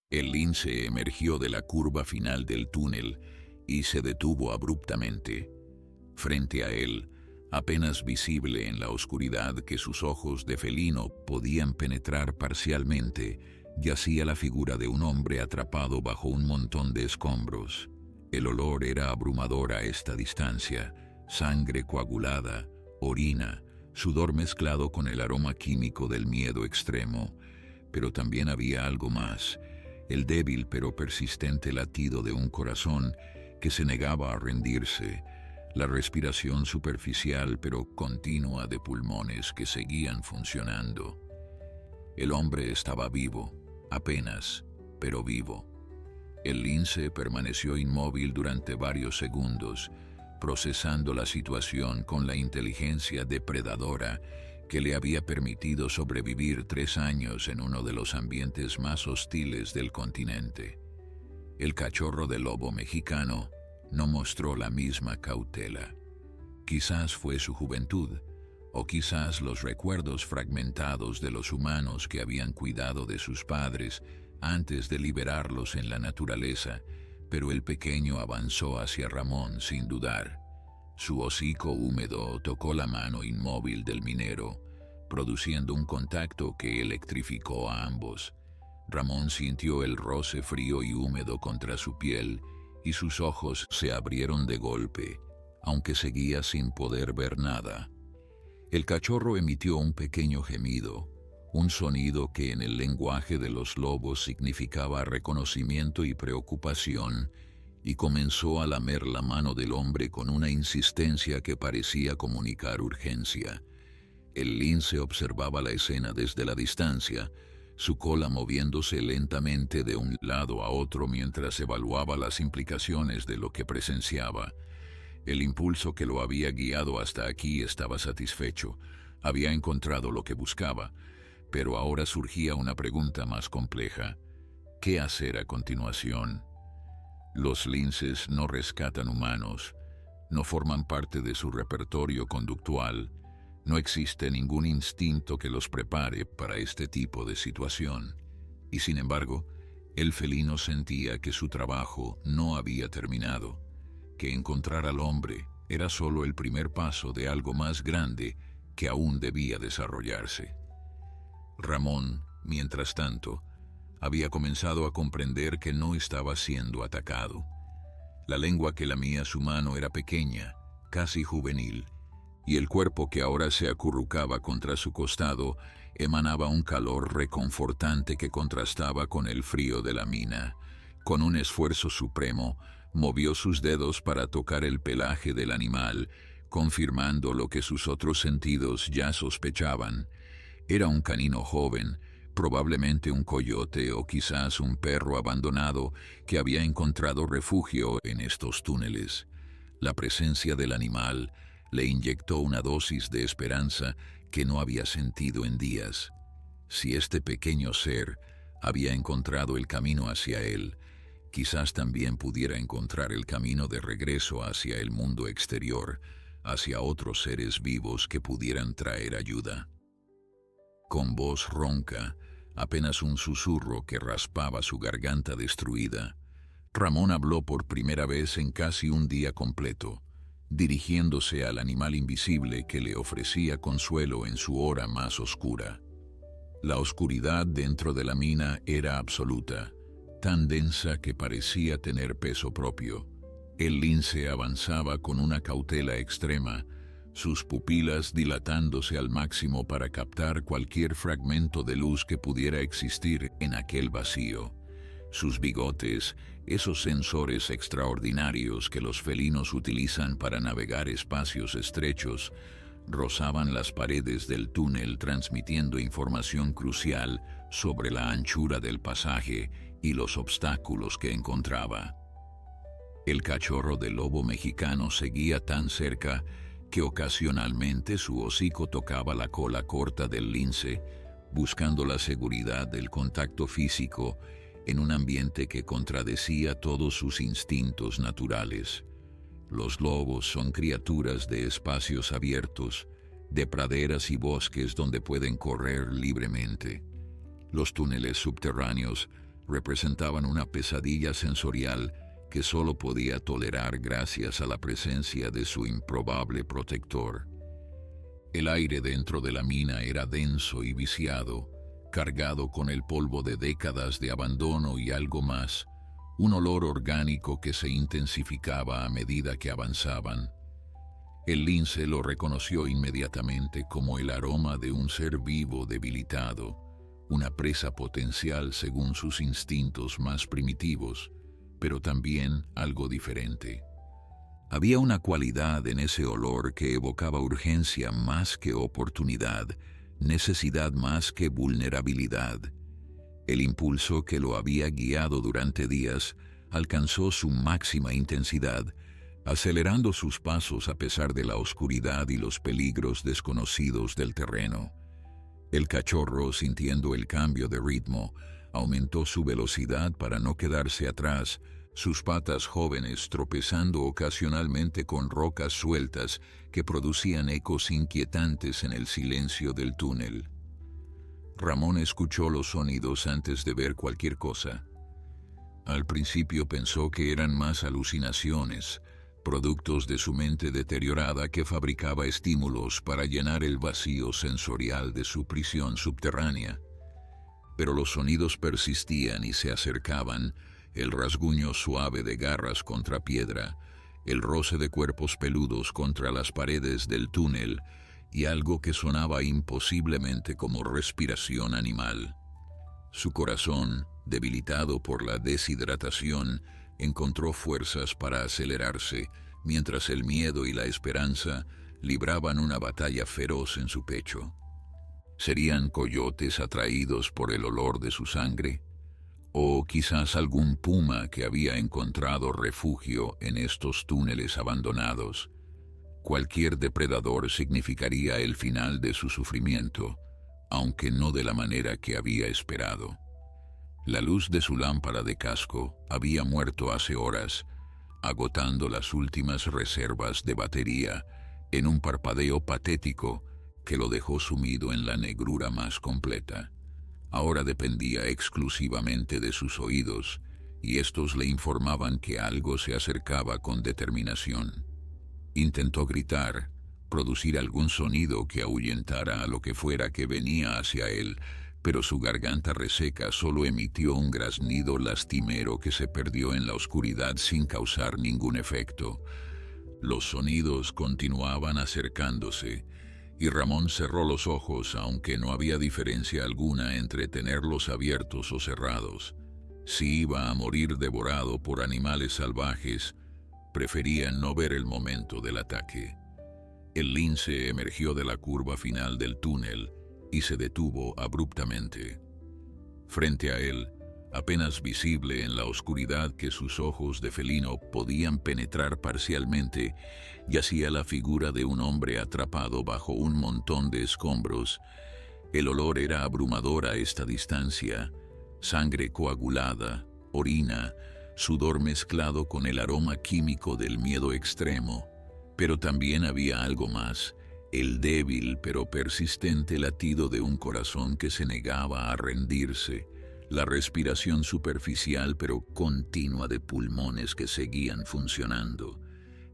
El lince emergió de la curva final del túnel y se detuvo abruptamente. Frente a él, apenas visible en la oscuridad que sus ojos de felino podían penetrar parcialmente, yacía la figura de un hombre atrapado bajo un montón de escombros. El olor era abrumador a esta distancia: sangre coagulada, orina, sudor mezclado con el aroma químico del miedo extremo. Pero también había algo más: el débil pero persistente latido de un corazón que se negaba a rendirse, la respiración superficial pero continua de pulmones que seguían funcionando. El hombre estaba vivo, apenas, pero vivo. El lince permaneció inmóvil durante varios segundos, procesando la situación con la inteligencia depredadora que le había permitido sobrevivir 3 años en uno de los ambientes más hostiles del continente. El cachorro de lobo mexicano no mostró la misma cautela. Quizás fue su juventud, o quizás los recuerdos fragmentados de los humanos que habían cuidado de sus padres antes de liberarlos en la naturaleza, pero el pequeño avanzó hacia Ramón sin dudar. Su hocico húmedo tocó la mano inmóvil del minero, produciendo un contacto que electrificó a ambos. Ramón sintió el roce frío y húmedo contra su piel, y sus ojos se abrieron de golpe, aunque seguía sin poder ver nada. El cachorro emitió un pequeño gemido, un sonido que en el lenguaje de los lobos significaba reconocimiento y preocupación, y comenzó a lamer la mano del hombre con una insistencia que parecía comunicar urgencia. El lince observaba la escena desde la distancia, su cola moviéndose lentamente de un lado a otro mientras evaluaba las implicaciones de lo que presenciaba. El impulso que lo había guiado hasta aquí estaba satisfecho. Había encontrado lo que buscaba, pero ahora surgía una pregunta más compleja. ¿Qué hacer a continuación? Los linces no rescatan humanos, no forman parte de su repertorio conductual. No existe ningún instinto que los prepare para este tipo de situación. Y sin embargo, el felino sentía que su trabajo no había terminado, que encontrar al hombre era solo el primer paso de algo más grande que aún debía desarrollarse. Ramón, mientras tanto, había comenzado a comprender que no estaba siendo atacado. La lengua que lamía su mano era pequeña, casi juvenil, y el cuerpo que ahora se acurrucaba contra su costado emanaba un calor reconfortante que contrastaba con el frío de la mina. Con un esfuerzo supremo, movió sus dedos para tocar el pelaje del animal, confirmando lo que sus otros sentidos ya sospechaban. Era un canino joven, probablemente un coyote o quizás un perro abandonado que había encontrado refugio en estos túneles. La presencia del animal le inyectó una dosis de esperanza que no había sentido en días. Si este pequeño ser había encontrado el camino hacia él, quizás también pudiera encontrar el camino de regreso hacia el mundo exterior, hacia otros seres vivos que pudieran traer ayuda. Con voz ronca, apenas un susurro que raspaba su garganta destruida, Ramón habló por primera vez en casi un día completo, dirigiéndose al animal invisible que le ofrecía consuelo en su hora más oscura. La oscuridad dentro de la mina era absoluta, tan densa que parecía tener peso propio. El lince avanzaba con una cautela extrema, sus pupilas dilatándose al máximo para captar cualquier fragmento de luz que pudiera existir en aquel vacío. Sus bigotes, esos sensores extraordinarios que los felinos utilizan para navegar espacios estrechos, rozaban las paredes del túnel transmitiendo información crucial sobre la anchura del pasaje y los obstáculos que encontraba. El cachorro de lobo mexicano seguía tan cerca que ocasionalmente su hocico tocaba la cola corta del lince, buscando la seguridad del contacto físico en un ambiente que contradecía todos sus instintos naturales. Los lobos son criaturas de espacios abiertos, de praderas y bosques donde pueden correr libremente. Los túneles subterráneos representaban una pesadilla sensorial que solo podía tolerar gracias a la presencia de su improbable protector. El aire dentro de la mina era denso y viciado, cargado con el polvo de décadas de abandono y algo más, un olor orgánico que se intensificaba a medida que avanzaban. El lince lo reconoció inmediatamente como el aroma de un ser vivo debilitado, una presa potencial según sus instintos más primitivos, pero también algo diferente. Había una cualidad en ese olor que evocaba urgencia más que oportunidad, necesidad más que vulnerabilidad. El impulso que lo había guiado durante días alcanzó su máxima intensidad, acelerando sus pasos a pesar de la oscuridad y los peligros desconocidos del terreno. El cachorro, sintiendo el cambio de ritmo, aumentó su velocidad para no quedarse atrás, sus patas jóvenes tropezando ocasionalmente con rocas sueltas que producían ecos inquietantes en el silencio del túnel. Ramón escuchó los sonidos antes de ver cualquier cosa. Al principio pensó que eran más alucinaciones, productos de su mente deteriorada que fabricaba estímulos para llenar el vacío sensorial de su prisión subterránea. Pero los sonidos persistían y se acercaban, el rasguño suave de garras contra piedra, el roce de cuerpos peludos contra las paredes del túnel y algo que sonaba imposiblemente como respiración animal. Su corazón, debilitado por la deshidratación, encontró fuerzas para acelerarse, mientras el miedo y la esperanza libraban una batalla feroz en su pecho. ¿Serían coyotes atraídos por el olor de su sangre? ¿O quizás algún puma que había encontrado refugio en estos túneles abandonados? Cualquier depredador significaría el final de su sufrimiento, aunque no de la manera que había esperado. La luz de su lámpara de casco había muerto hace horas, agotando las últimas reservas de batería en un parpadeo patético que lo dejó sumido en la negrura más completa. Ahora dependía exclusivamente de sus oídos, y estos le informaban que algo se acercaba con determinación. Intentó gritar, producir algún sonido que ahuyentara a lo que fuera que venía hacia él, pero su garganta reseca solo emitió un graznido lastimero que se perdió en la oscuridad sin causar ningún efecto. Los sonidos continuaban acercándose, y Ramón cerró los ojos, aunque no había diferencia alguna entre tenerlos abiertos o cerrados. Si iba a morir devorado por animales salvajes, prefería no ver el momento del ataque. El lince emergió de la curva final del túnel y se detuvo abruptamente. Frente a él, apenas visible en la oscuridad que sus ojos de felino podían penetrar parcialmente, yacía la figura de un hombre atrapado bajo un montón de escombros. El olor era abrumador a esta distancia: sangre coagulada, orina, sudor mezclado con el aroma químico del miedo extremo. Pero también había algo más: el débil pero persistente latido de un corazón que se negaba a rendirse, la respiración superficial pero continua de pulmones que seguían funcionando.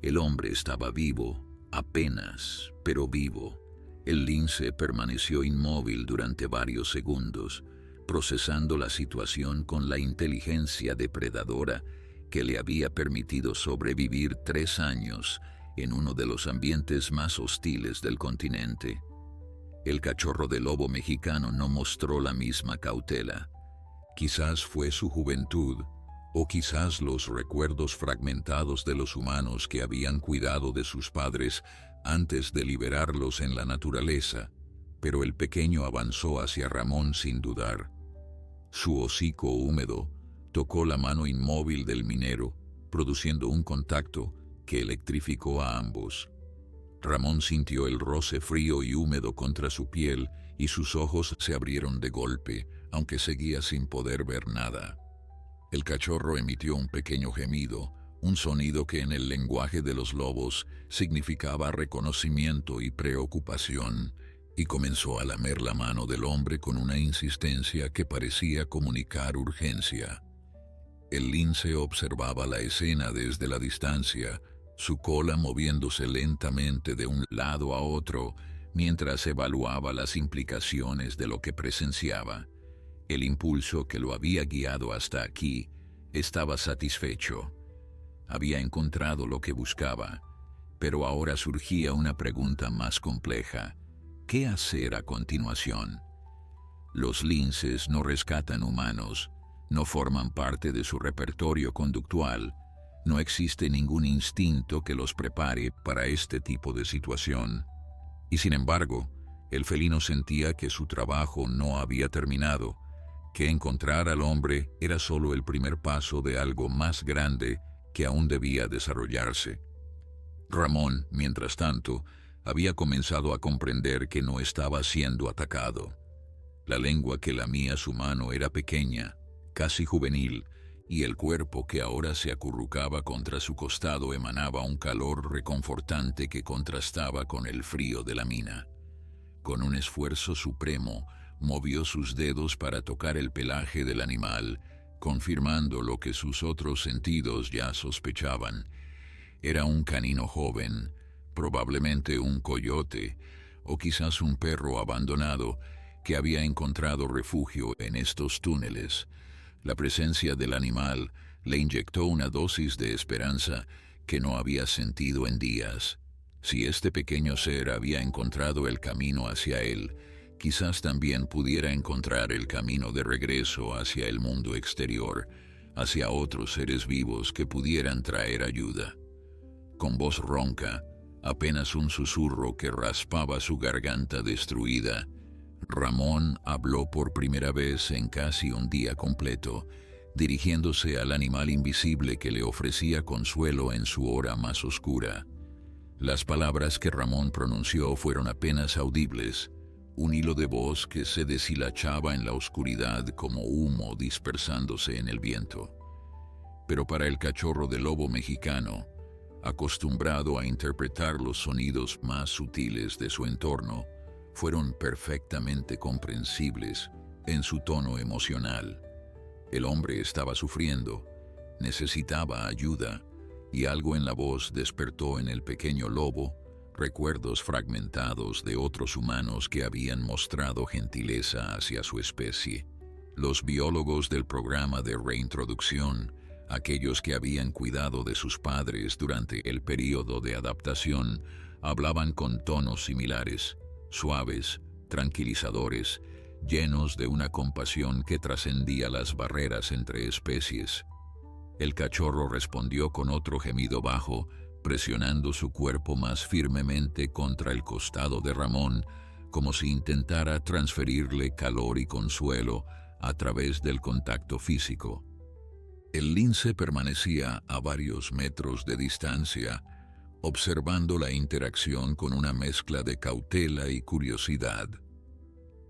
El hombre estaba vivo, apenas, pero vivo. El lince permaneció inmóvil durante varios segundos, procesando la situación con la inteligencia depredadora que le había permitido sobrevivir 3 años en uno de los ambientes más hostiles del continente. El cachorro de lobo mexicano no mostró la misma cautela. Quizás fue su juventud, o quizás los recuerdos fragmentados de los humanos que habían cuidado de sus padres antes de liberarlos en la naturaleza, pero el pequeño avanzó hacia Ramón sin dudar. Su hocico húmedo tocó la mano inmóvil del minero, produciendo un contacto que electrificó a ambos. Ramón sintió el roce frío y húmedo contra su piel y sus ojos se abrieron de golpe, aunque seguía sin poder ver nada. El cachorro emitió un pequeño gemido, un sonido que en el lenguaje de los lobos significaba reconocimiento y preocupación, y comenzó a lamer la mano del hombre con una insistencia que parecía comunicar urgencia. El lince observaba la escena desde la distancia, su cola moviéndose lentamente de un lado a otro mientras evaluaba las implicaciones de lo que presenciaba. El impulso que lo había guiado hasta aquí estaba satisfecho. Había encontrado lo que buscaba, pero ahora surgía una pregunta más compleja: ¿qué hacer a continuación? Los linces no rescatan humanos, no forman parte de su repertorio conductual. No existe ningún instinto que los prepare para este tipo de situación. Y sin embargo, el felino sentía que su trabajo no había terminado, que encontrar al hombre era solo el primer paso de algo más grande que aún debía desarrollarse. Ramón, mientras tanto, había comenzado a comprender que no estaba siendo atacado. La lengua que lamía su mano era pequeña, casi juvenil, y el cuerpo que ahora se acurrucaba contra su costado emanaba un calor reconfortante que contrastaba con el frío de la mina. Con un esfuerzo supremo, movió sus dedos para tocar el pelaje del animal, confirmando lo que sus otros sentidos ya sospechaban. Era un canino joven, probablemente un coyote, o quizás un perro abandonado que había encontrado refugio en estos túneles. La presencia del animal le inyectó una dosis de esperanza que no había sentido en días. Si este pequeño ser había encontrado el camino hacia él, quizás también pudiera encontrar el camino de regreso hacia el mundo exterior, hacia otros seres vivos que pudieran traer ayuda. Con voz ronca, apenas un susurro que raspaba su garganta destruida, Ramón habló por primera vez en casi un día completo, dirigiéndose al animal invisible que le ofrecía consuelo en su hora más oscura. Las palabras que Ramón pronunció fueron apenas audibles, un hilo de voz que se deshilachaba en la oscuridad como humo dispersándose en el viento. Pero para el cachorro de lobo mexicano, acostumbrado a interpretar los sonidos más sutiles de su entorno, fueron perfectamente comprensibles en su tono emocional. El hombre estaba sufriendo, necesitaba ayuda, y algo en la voz despertó en el pequeño lobo recuerdos fragmentados de otros humanos que habían mostrado gentileza hacia su especie. Los biólogos del programa de reintroducción, aquellos que habían cuidado de sus padres durante el período de adaptación, hablaban con tonos similares, suaves, tranquilizadores, llenos de una compasión que trascendía las barreras entre especies. El cachorro respondió con otro gemido bajo, presionando su cuerpo más firmemente contra el costado de Ramón, como si intentara transferirle calor y consuelo a través del contacto físico. El lince permanecía a varios metros de distancia, observando la interacción con una mezcla de cautela y curiosidad.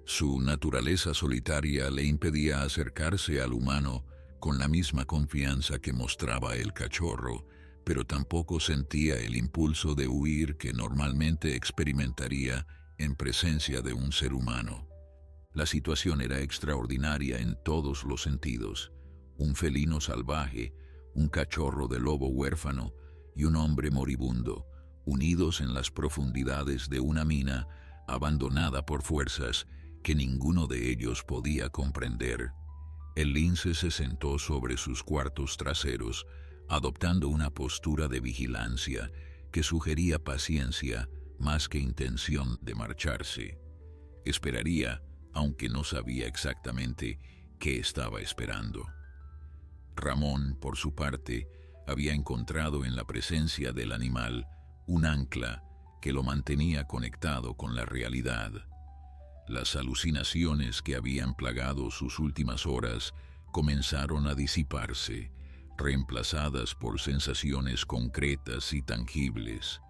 Su naturaleza solitaria le impedía acercarse al humano con la misma confianza que mostraba el cachorro, pero tampoco sentía el impulso de huir que normalmente experimentaría en presencia de un ser humano. La situación era extraordinaria en todos los sentidos. Un felino salvaje, un cachorro de lobo huérfano y un hombre moribundo, unidos en las profundidades de una mina abandonada por fuerzas que ninguno de ellos podía comprender. El lince se sentó sobre sus cuartos traseros, adoptando una postura de vigilancia que sugería paciencia más que intención de marcharse. Esperaría, aunque no sabía exactamente qué estaba esperando. Ramón, por su parte, había encontrado en la presencia del animal un ancla que lo mantenía conectado con la realidad. Las alucinaciones que habían plagado sus últimas horas comenzaron a disiparse, reemplazadas por sensaciones concretas y tangibles.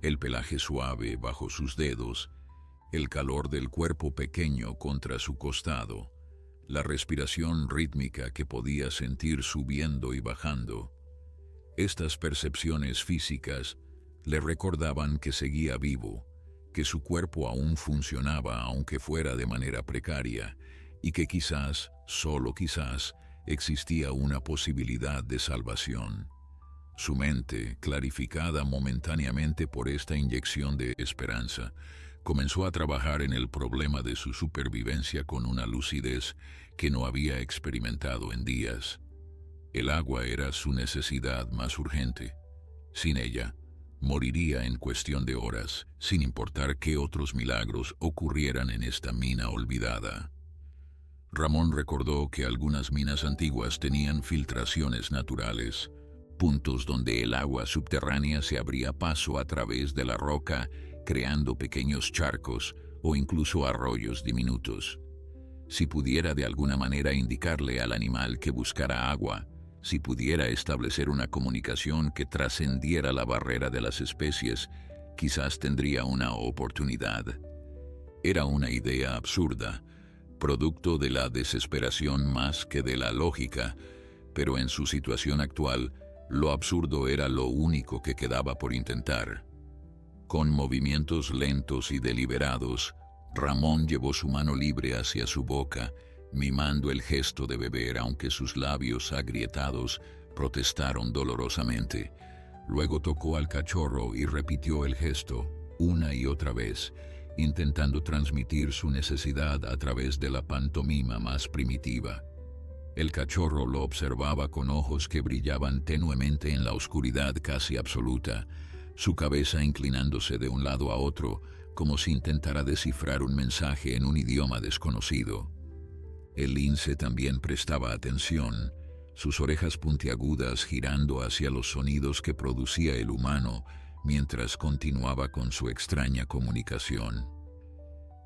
El pelaje suave bajo sus dedos, el calor del cuerpo pequeño contra su costado, la respiración rítmica que podía sentir subiendo y bajando. Estas percepciones físicas le recordaban que seguía vivo, que su cuerpo aún funcionaba aunque fuera de manera precaria, y que quizás, solo quizás, existía una posibilidad de salvación. Su mente, clarificada momentáneamente por esta inyección de esperanza, comenzó a trabajar en el problema de su supervivencia con una lucidez que no había experimentado en días. El agua era su necesidad más urgente. Sin ella, moriría en cuestión de horas, sin importar qué otros milagros ocurrieran en esta mina olvidada. Ramón recordó que algunas minas antiguas tenían filtraciones naturales, puntos donde el agua subterránea se abría paso a través de la roca, creando pequeños charcos o incluso arroyos diminutos. Si pudiera de alguna manera indicarle al animal que buscara agua, Si pudiera establecer una comunicación que trascendiera la barrera de las especies, quizás tendría una oportunidad. Era una idea absurda, producto de la desesperación más que de la lógica, pero en su situación actual, lo absurdo era lo único que quedaba por intentar. Con movimientos lentos y deliberados, Ramón llevó su mano libre hacia su boca, mimando el gesto de beber, aunque sus labios agrietados protestaron dolorosamente. Luego tocó al cachorro y repitió el gesto, una y otra vez, intentando transmitir su necesidad a través de la pantomima más primitiva. El cachorro lo observaba con ojos que brillaban tenuemente en la oscuridad casi absoluta, su cabeza inclinándose de un lado a otro, como si intentara descifrar un mensaje en un idioma desconocido. El lince también prestaba atención, sus orejas puntiagudas girando hacia los sonidos que producía el humano mientras continuaba con su extraña comunicación.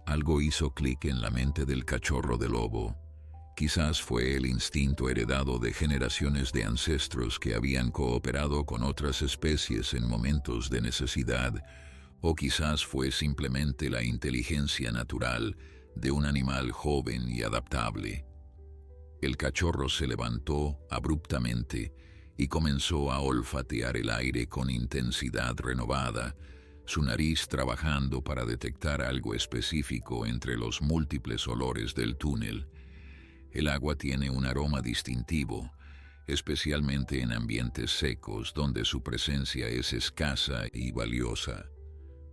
Algo hizo clic en la mente del cachorro de lobo. Quizás fue el instinto heredado de generaciones de ancestros que habían cooperado con otras especies en momentos de necesidad, o quizás fue simplemente la inteligencia natural de un animal joven y adaptable. El cachorro se levantó abruptamente y comenzó a olfatear el aire con intensidad renovada, su nariz trabajando para detectar algo específico entre los múltiples olores del túnel. El agua tiene un aroma distintivo, especialmente en ambientes secos donde su presencia es escasa y valiosa.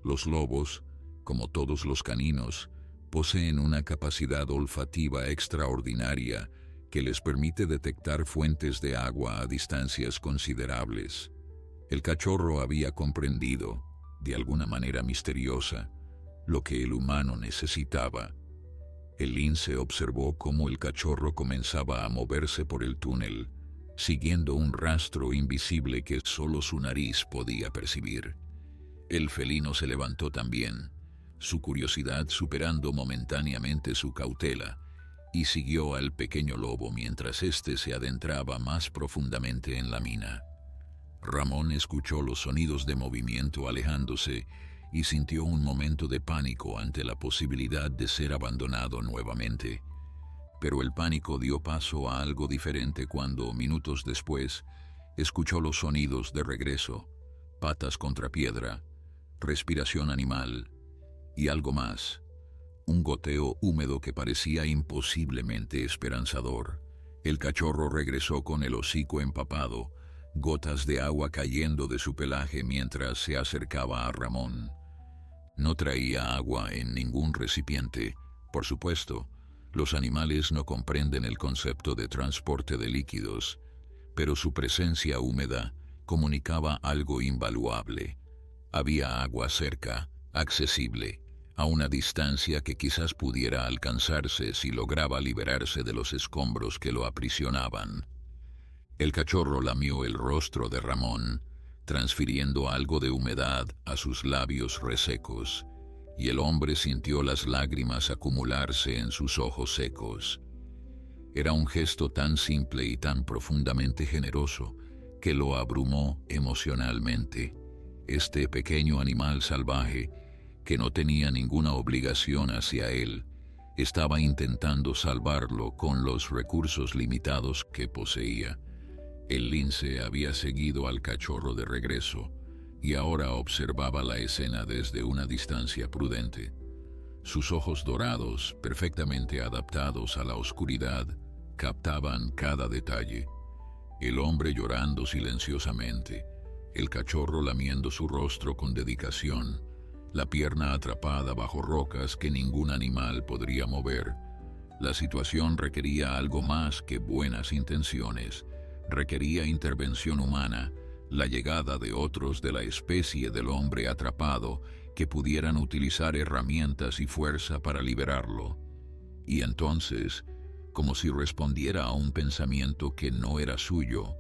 Los lobos, como todos los caninos, poseen una capacidad olfativa extraordinaria que les permite detectar fuentes de agua a distancias considerables. El cachorro había comprendido, de alguna manera misteriosa, lo que el humano necesitaba. El lince observó cómo el cachorro comenzaba a moverse por el túnel, siguiendo un rastro invisible que solo su nariz podía percibir. El felino se levantó también, su curiosidad superando momentáneamente su cautela, y siguió al pequeño lobo mientras éste se adentraba más profundamente en la mina. Ramón escuchó los sonidos de movimiento alejándose y sintió un momento de pánico ante la posibilidad de ser abandonado nuevamente. Pero el pánico dio paso a algo diferente cuando, minutos después, escuchó los sonidos de regreso, patas contra piedra, respiración animal y algo más, un goteo húmedo que parecía imposiblemente esperanzador. El cachorro regresó con el hocico empapado, gotas de agua cayendo de su pelaje mientras se acercaba a Ramón. No traía agua en ningún recipiente, por supuesto. Los animales no comprenden el concepto de transporte de líquidos, pero su presencia húmeda comunicaba algo invaluable. Había agua cerca, accesible, a una distancia que quizás pudiera alcanzarse si lograba liberarse de los escombros que lo aprisionaban. El cachorro lamió el rostro de Ramón, transfiriendo algo de humedad a sus labios resecos, y el hombre sintió las lágrimas acumularse en sus ojos secos. Era un gesto tan simple y tan profundamente generoso que lo abrumó emocionalmente. Este pequeño animal salvaje, que no tenía ninguna obligación hacia él, estaba intentando salvarlo con los recursos limitados que poseía. El lince había seguido al cachorro de regreso y ahora observaba la escena desde una distancia prudente. Sus ojos dorados, perfectamente adaptados a la oscuridad, captaban cada detalle. El hombre llorando silenciosamente, el cachorro lamiendo su rostro con dedicación, la pierna atrapada bajo rocas que ningún animal podría mover. La situación requería algo más que buenas intenciones. Requería intervención humana, la llegada de otros de la especie del hombre atrapado que pudieran utilizar herramientas y fuerza para liberarlo. Y entonces, como si respondiera a un pensamiento que no era suyo,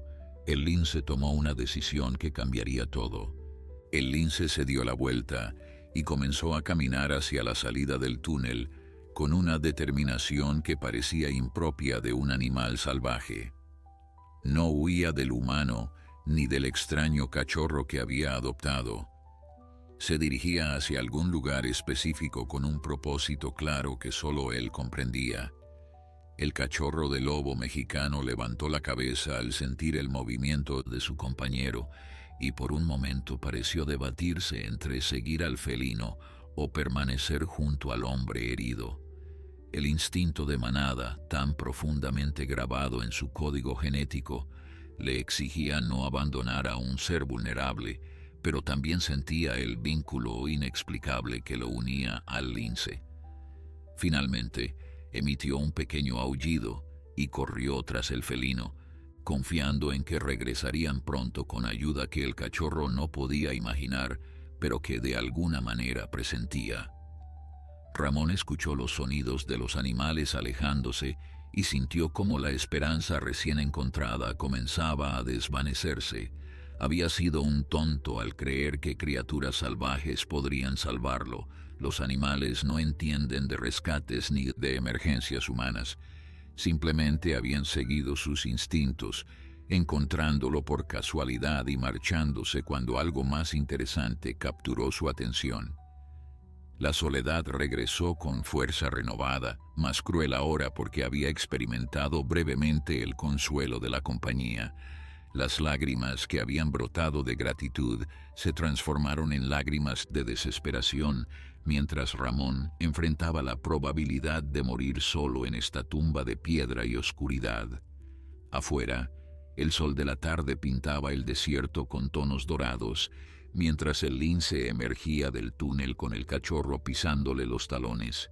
el lince tomó una decisión que cambiaría todo. El lince se dio la vuelta y comenzó a caminar hacia la salida del túnel con una determinación que parecía impropia de un animal salvaje. No huía del humano ni del extraño cachorro que había adoptado. Se dirigía hacia algún lugar específico con un propósito claro que solo él comprendía. El cachorro de lobo mexicano levantó la cabeza al sentir el movimiento de su compañero y por un momento pareció debatirse entre seguir al felino o permanecer junto al hombre herido. El instinto de manada, tan profundamente grabado en su código genético, le exigía no abandonar a un ser vulnerable, pero también sentía el vínculo inexplicable que lo unía al lince. Finalmente, emitió un pequeño aullido y corrió tras el felino, confiando en que regresarían pronto con ayuda que el cachorro no podía imaginar, pero que de alguna manera presentía. Ramón escuchó los sonidos de los animales alejándose y sintió cómo la esperanza recién encontrada comenzaba a desvanecerse. Había sido un tonto al creer que criaturas salvajes podrían salvarlo. Los animales no entienden de rescates ni de emergencias humanas. Simplemente habían seguido sus instintos, encontrándolo por casualidad y marchándose cuando algo más interesante capturó su atención. La soledad regresó con fuerza renovada, más cruel ahora porque había experimentado brevemente el consuelo de la compañía. Las lágrimas que habían brotado de gratitud se transformaron en lágrimas de desesperación, mientras Ramón enfrentaba la probabilidad de morir solo en esta tumba de piedra y oscuridad. Afuera, el sol de la tarde pintaba el desierto con tonos dorados, mientras el lince emergía del túnel con el cachorro pisándole los talones.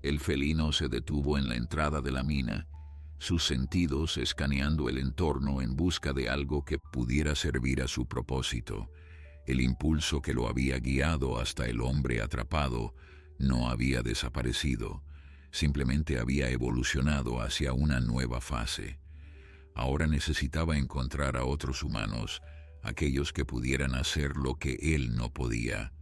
El felino se detuvo en la entrada de la mina, sus sentidos escaneando el entorno en busca de algo que pudiera servir a su propósito. El impulso que lo había guiado hasta el hombre atrapado no había desaparecido, simplemente había evolucionado hacia una nueva fase. Ahora necesitaba encontrar a otros humanos, aquellos que pudieran hacer lo que él no podía: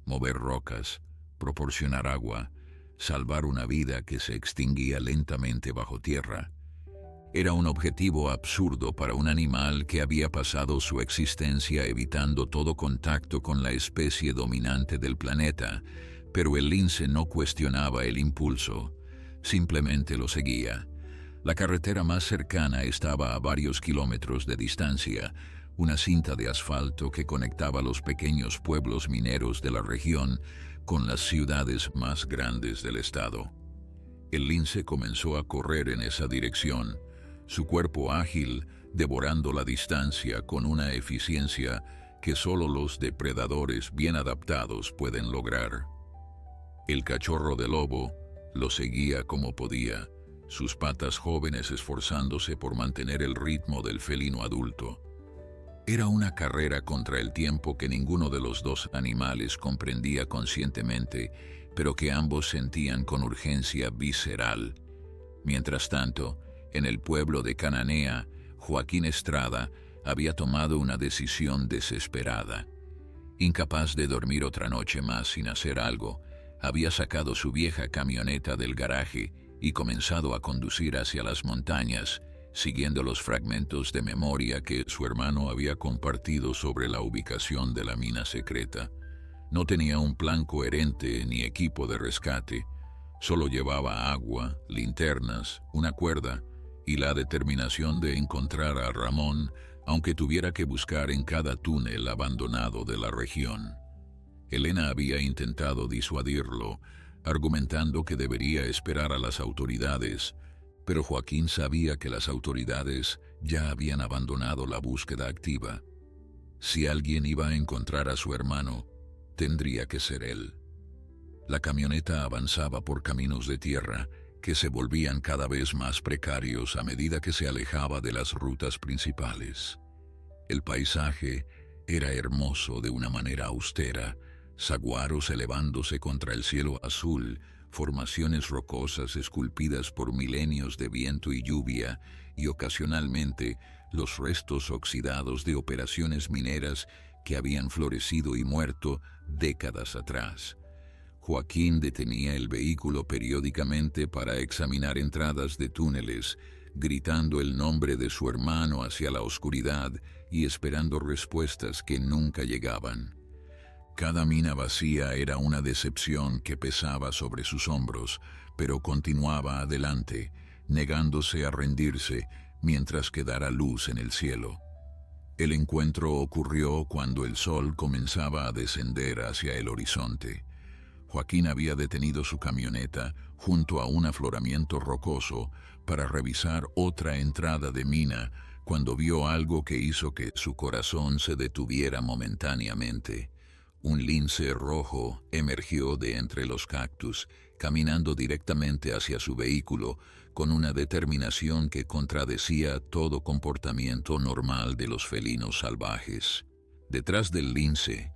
mover rocas, proporcionar agua, salvar una vida que se extinguía lentamente bajo tierra. Era un objetivo absurdo para un animal que había pasado su existencia evitando todo contacto con la especie dominante del planeta, pero el lince no cuestionaba el impulso, simplemente lo seguía. La carretera más cercana estaba a varios kilómetros de distancia, una cinta de asfalto que conectaba los pequeños pueblos mineros de la región con las ciudades más grandes del estado. El lince comenzó a correr en esa dirección, su cuerpo ágil devorando la distancia con una eficiencia que solo los depredadores bien adaptados pueden lograr. El cachorro de lobo lo seguía como podía, sus patas jóvenes esforzándose por mantener el ritmo del felino adulto. Era una carrera contra el tiempo que ninguno de los dos animales comprendía conscientemente, pero que ambos sentían con urgencia visceral. Mientras tanto, en el pueblo de Cananea, Joaquín Estrada había tomado una decisión desesperada. Incapaz de dormir otra noche más sin hacer algo, había sacado su vieja camioneta del garaje y comenzado a conducir hacia las montañas, siguiendo los fragmentos de memoria que su hermano había compartido sobre la ubicación de la mina secreta. No tenía un plan coherente ni equipo de rescate, solo llevaba agua, linternas, una cuerda y la determinación de encontrar a Ramón, aunque tuviera que buscar en cada túnel abandonado de la región. Elena había intentado disuadirlo, argumentando que debería esperar a las autoridades, pero Joaquín sabía que las autoridades ya habían abandonado la búsqueda activa. Si alguien iba a encontrar a su hermano, tendría que ser él. La camioneta avanzaba por caminos de tierra que se volvían cada vez más precarios a medida que se alejaba de las rutas principales. El paisaje era hermoso de una manera austera, saguaros elevándose contra el cielo azul, formaciones rocosas esculpidas por milenios de viento y lluvia, y ocasionalmente los restos oxidados de operaciones mineras que habían florecido y muerto décadas atrás. Joaquín detenía el vehículo periódicamente para examinar entradas de túneles, gritando el nombre de su hermano hacia la oscuridad y esperando respuestas que nunca llegaban. Cada mina vacía era una decepción que pesaba sobre sus hombros, pero continuaba adelante, negándose a rendirse mientras quedara luz en el cielo. El encuentro ocurrió cuando el sol comenzaba a descender hacia el horizonte. Joaquín había detenido su camioneta junto a un afloramiento rocoso para revisar otra entrada de mina cuando vio algo que hizo que su corazón se detuviera momentáneamente. Un lince rojo emergió de entre los cactus, caminando directamente hacia su vehículo con una determinación que contradecía todo comportamiento normal de los felinos salvajes. Detrás del lince,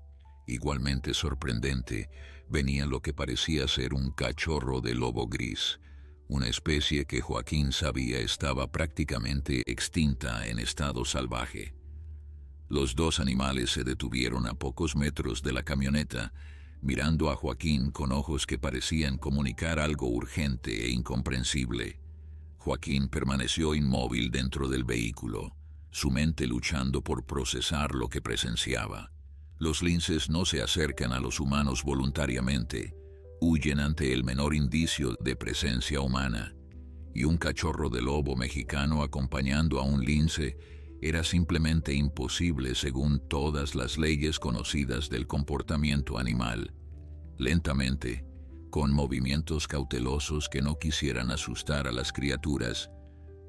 igualmente sorprendente, venía lo que parecía ser un cachorro de lobo gris, una especie que Joaquín sabía estaba prácticamente extinta en estado salvaje. Los dos animales se detuvieron a pocos metros de la camioneta, mirando a Joaquín con ojos que parecían comunicar algo urgente e incomprensible. Joaquín permaneció inmóvil dentro del vehículo, su mente luchando por procesar lo que presenciaba. Los linces no se acercan a los humanos voluntariamente, huyen ante el menor indicio de presencia humana, y un cachorro de lobo mexicano acompañando a un lince era simplemente imposible según todas las leyes conocidas del comportamiento animal. Lentamente, con movimientos cautelosos que no quisieran asustar a las criaturas,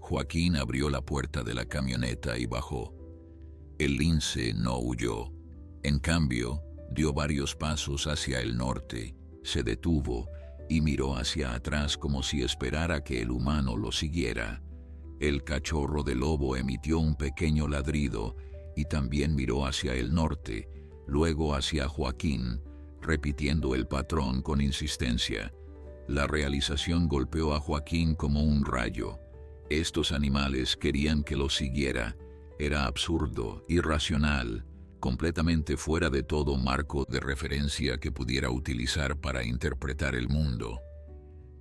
Joaquín abrió la puerta de la camioneta y bajó. El lince no huyó. En cambio, dio varios pasos hacia el norte, se detuvo y miró hacia atrás como si esperara que el humano lo siguiera. El cachorro de lobo emitió un pequeño ladrido y también miró hacia el norte, luego hacia Joaquín, repitiendo el patrón con insistencia. La realización golpeó a Joaquín como un rayo. Estos animales querían que lo siguiera. Era absurdo, irracional, completamente fuera de todo marco de referencia que pudiera utilizar para interpretar el mundo.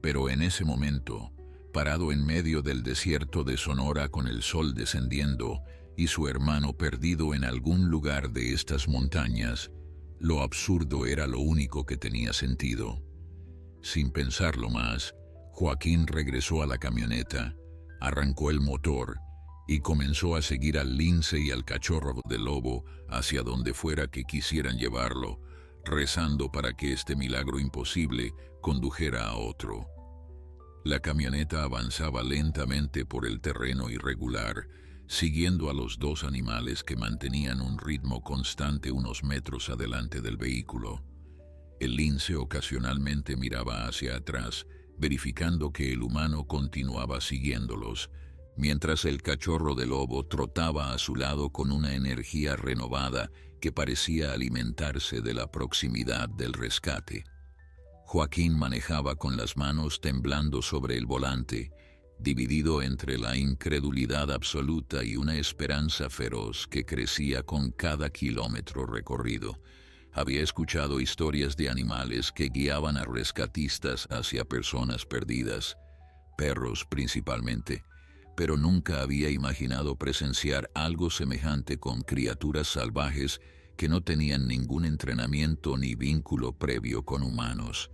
Pero en ese momento, parado en medio del desierto de Sonora con el sol descendiendo y su hermano perdido en algún lugar de estas montañas, lo absurdo era lo único que tenía sentido. Sin pensarlo más, Joaquín regresó a la camioneta, arrancó el motor y comenzó a seguir al lince y al cachorro de lobo hacia donde fuera que quisieran llevarlo, rezando para que este milagro imposible condujera a otro. La camioneta avanzaba lentamente por el terreno irregular, siguiendo a los dos animales que mantenían un ritmo constante unos metros adelante del vehículo. El lince ocasionalmente miraba hacia atrás, verificando que el humano continuaba siguiéndolos, mientras el cachorro de lobo trotaba a su lado con una energía renovada que parecía alimentarse de la proximidad del rescate. Joaquín manejaba con las manos temblando sobre el volante, dividido entre la incredulidad absoluta y una esperanza feroz que crecía con cada kilómetro recorrido. Había escuchado historias de animales que guiaban a rescatistas hacia personas perdidas, perros principalmente, pero nunca había imaginado presenciar algo semejante con criaturas salvajes que no tenían ningún entrenamiento ni vínculo previo con humanos.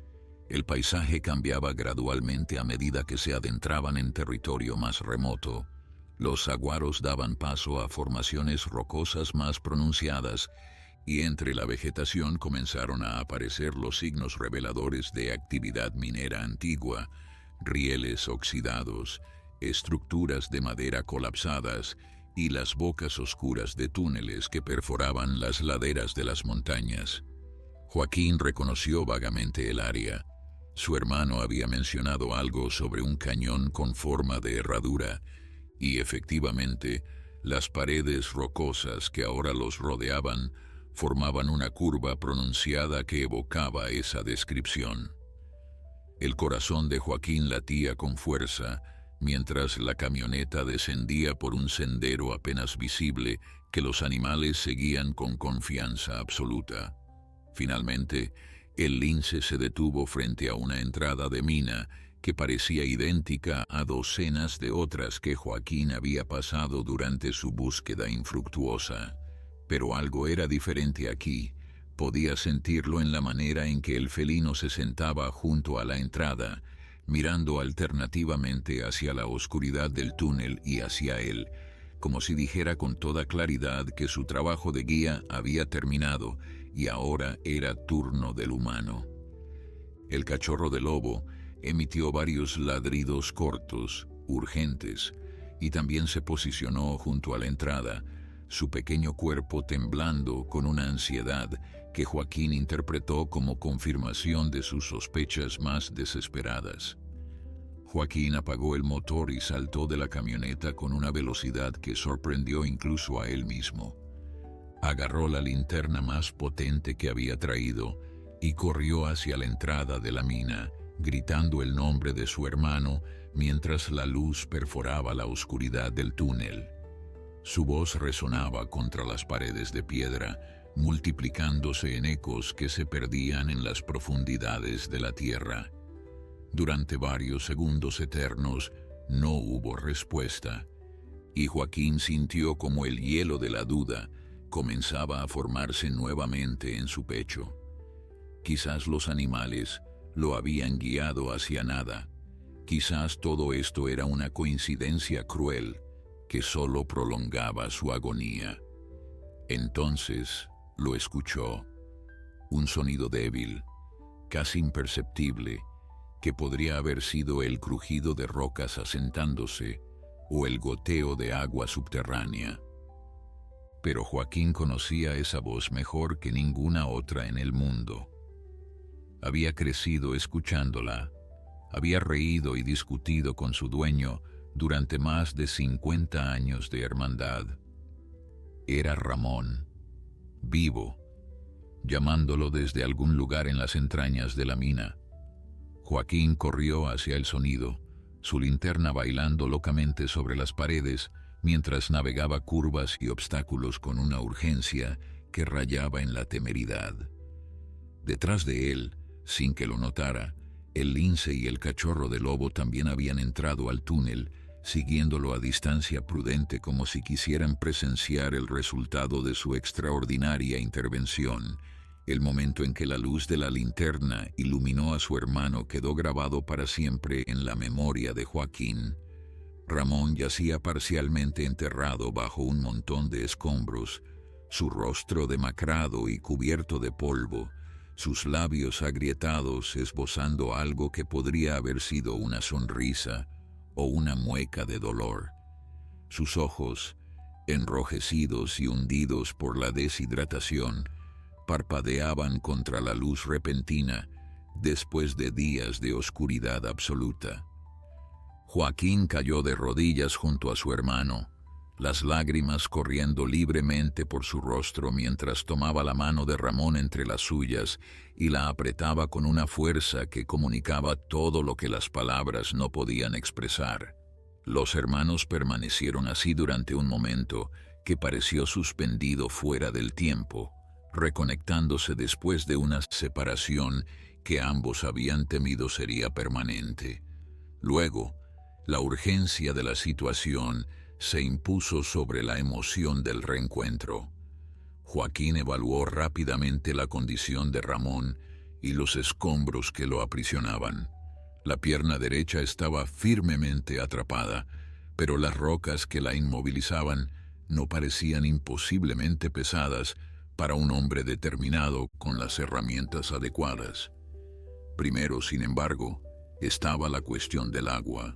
El paisaje cambiaba gradualmente a medida que se adentraban en territorio más remoto. Los saguaros daban paso a formaciones rocosas más pronunciadas, y entre la vegetación comenzaron a aparecer los signos reveladores de actividad minera antigua, rieles oxidados, estructuras de madera colapsadas y las bocas oscuras de túneles que perforaban las laderas de las montañas. Joaquín reconoció vagamente el área. Su hermano había mencionado algo sobre un cañón con forma de herradura, y efectivamente, las paredes rocosas que ahora los rodeaban formaban una curva pronunciada que evocaba esa descripción. El corazón de Joaquín latía con fuerza, mientras la camioneta descendía por un sendero apenas visible que los animales seguían con confianza absoluta. Finalmente, el lince se detuvo frente a una entrada de mina que parecía idéntica a docenas de otras que Joaquín había pasado durante su búsqueda infructuosa. Pero algo era diferente aquí. Podía sentirlo en la manera en que el felino se sentaba junto a la entrada, mirando alternativamente hacia la oscuridad del túnel y hacia él, como si dijera con toda claridad que su trabajo de guía había terminado y ahora era turno del humano. El cachorro de lobo emitió varios ladridos cortos, urgentes, y también se posicionó junto a la entrada, su pequeño cuerpo temblando con una ansiedad que Joaquín interpretó como confirmación de sus sospechas más desesperadas. Joaquín apagó el motor y saltó de la camioneta con una velocidad que sorprendió incluso a él mismo. Agarró la linterna más potente que había traído y corrió hacia la entrada de la mina, gritando el nombre de su hermano mientras la luz perforaba la oscuridad del túnel. Su voz resonaba contra las paredes de piedra, multiplicándose en ecos que se perdían en las profundidades de la tierra. Durante varios segundos eternos no hubo respuesta, y Joaquín sintió como el hielo de la duda comenzaba a formarse nuevamente en su pecho. Quizás los animales lo habían guiado hacia nada. Quizás todo esto era una coincidencia cruel que solo prolongaba su agonía. Entonces lo escuchó, un sonido débil, casi imperceptible, que podría haber sido el crujido de rocas asentándose o el goteo de agua subterránea. Pero Joaquín conocía esa voz mejor que ninguna otra en el mundo. Había crecido escuchándola, había reído y discutido con su dueño durante más de 50 años de hermandad. Era Ramón, vivo, llamándolo desde algún lugar en las entrañas de la mina. Joaquín corrió hacia el sonido, su linterna bailando locamente sobre las paredes mientras navegaba curvas y obstáculos con una urgencia que rayaba en la temeridad. Detrás de él, sin que lo notara, el lince y el cachorro de lobo también habían entrado al túnel, siguiéndolo a distancia prudente como si quisieran presenciar el resultado de su extraordinaria intervención. El momento en que la luz de la linterna iluminó a su hermano quedó grabado para siempre en la memoria de Joaquín. Ramón yacía parcialmente enterrado bajo un montón de escombros, su rostro demacrado y cubierto de polvo, sus labios agrietados esbozando algo que podría haber sido una sonrisa o una mueca de dolor. Sus ojos, enrojecidos y hundidos por la deshidratación, parpadeaban contra la luz repentina después de días de oscuridad absoluta. Joaquín cayó de rodillas junto a su hermano, las lágrimas corriendo libremente por su rostro mientras tomaba la mano de Ramón entre las suyas y la apretaba con una fuerza que comunicaba todo lo que las palabras no podían expresar. Los hermanos permanecieron así durante un momento que pareció suspendido fuera del tiempo, reconectándose después de una separación que ambos habían temido sería permanente. Luego, la urgencia de la situación se impuso sobre la emoción del reencuentro. Joaquín evaluó rápidamente la condición de Ramón y los escombros que lo aprisionaban. La pierna derecha estaba firmemente atrapada, pero las rocas que la inmovilizaban no parecían imposiblemente pesadas para un hombre determinado con las herramientas adecuadas. Primero, sin embargo, estaba la cuestión del agua.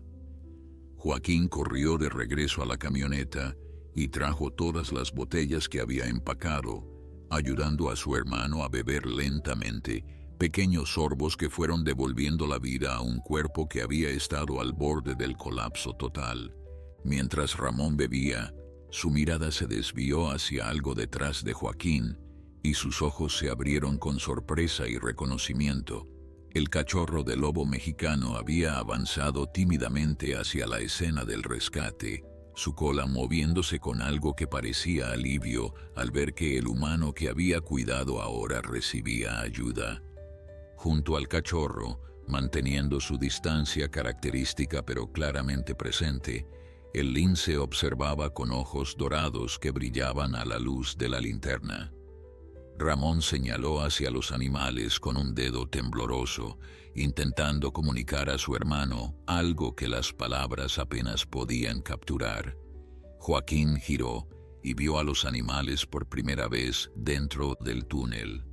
Joaquín corrió de regreso a la camioneta y trajo todas las botellas que había empacado, ayudando a su hermano a beber lentamente, pequeños sorbos que fueron devolviendo la vida a un cuerpo que había estado al borde del colapso total. Mientras Ramón bebía, su mirada se desvió hacia algo detrás de Joaquín y sus ojos se abrieron con sorpresa y reconocimiento. El cachorro de lobo mexicano había avanzado tímidamente hacia la escena del rescate, su cola moviéndose con algo que parecía alivio al ver que el humano que había cuidado ahora recibía ayuda. Junto al cachorro, Manteniendo su distancia característica pero claramente presente, el lince observaba con ojos dorados que brillaban a la luz de la linterna. Ramón señaló hacia los animales con un dedo tembloroso, intentando comunicar a su hermano algo que las palabras apenas podían capturar. Joaquín giró y vio a los animales por primera vez dentro del túnel.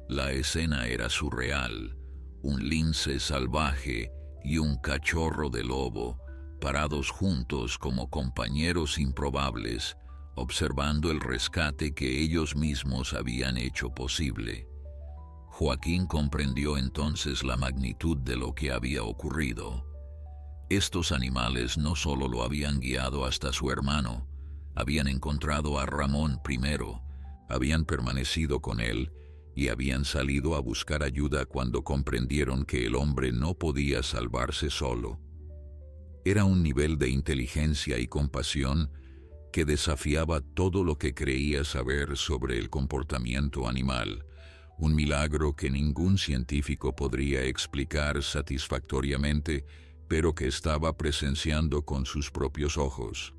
La escena era surreal. Un lince salvaje y un cachorro de lobo, parados juntos como compañeros improbables, observando el rescate que ellos mismos habían hecho posible. Joaquín comprendió entonces la magnitud de lo que había ocurrido. Estos animales no solo lo habían guiado hasta su hermano, habían encontrado a Ramón primero, habían permanecido con él y habían salido a buscar ayuda cuando comprendieron que el hombre no podía salvarse solo. Era un nivel de inteligencia y compasión que desafiaba todo lo que creía saber sobre el comportamiento animal, un milagro que ningún científico podría explicar satisfactoriamente, pero que estaba presenciando con sus propios ojos.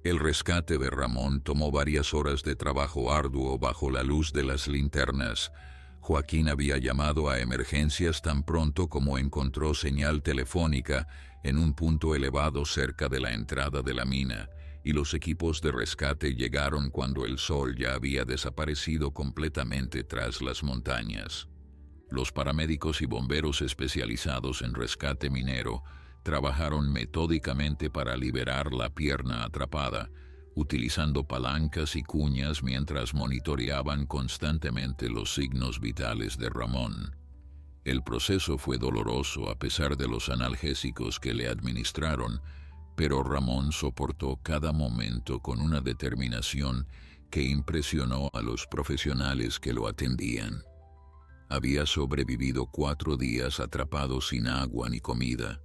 El rescate de Ramón tomó varias horas de trabajo arduo bajo la luz de las linternas. Joaquín había llamado a emergencias tan pronto como encontró señal telefónica en un punto elevado cerca de la entrada de la mina, y los equipos de rescate llegaron cuando el sol ya había desaparecido completamente tras las montañas. Los paramédicos y bomberos especializados en rescate minero trabajaron metódicamente para liberar la pierna atrapada, utilizando palancas y cuñas mientras monitoreaban constantemente los signos vitales de Ramón. El proceso fue doloroso a pesar de los analgésicos que le administraron, pero Ramón soportó cada momento con una determinación que impresionó a los profesionales que lo atendían. Había sobrevivido 4 días atrapado sin agua ni comida.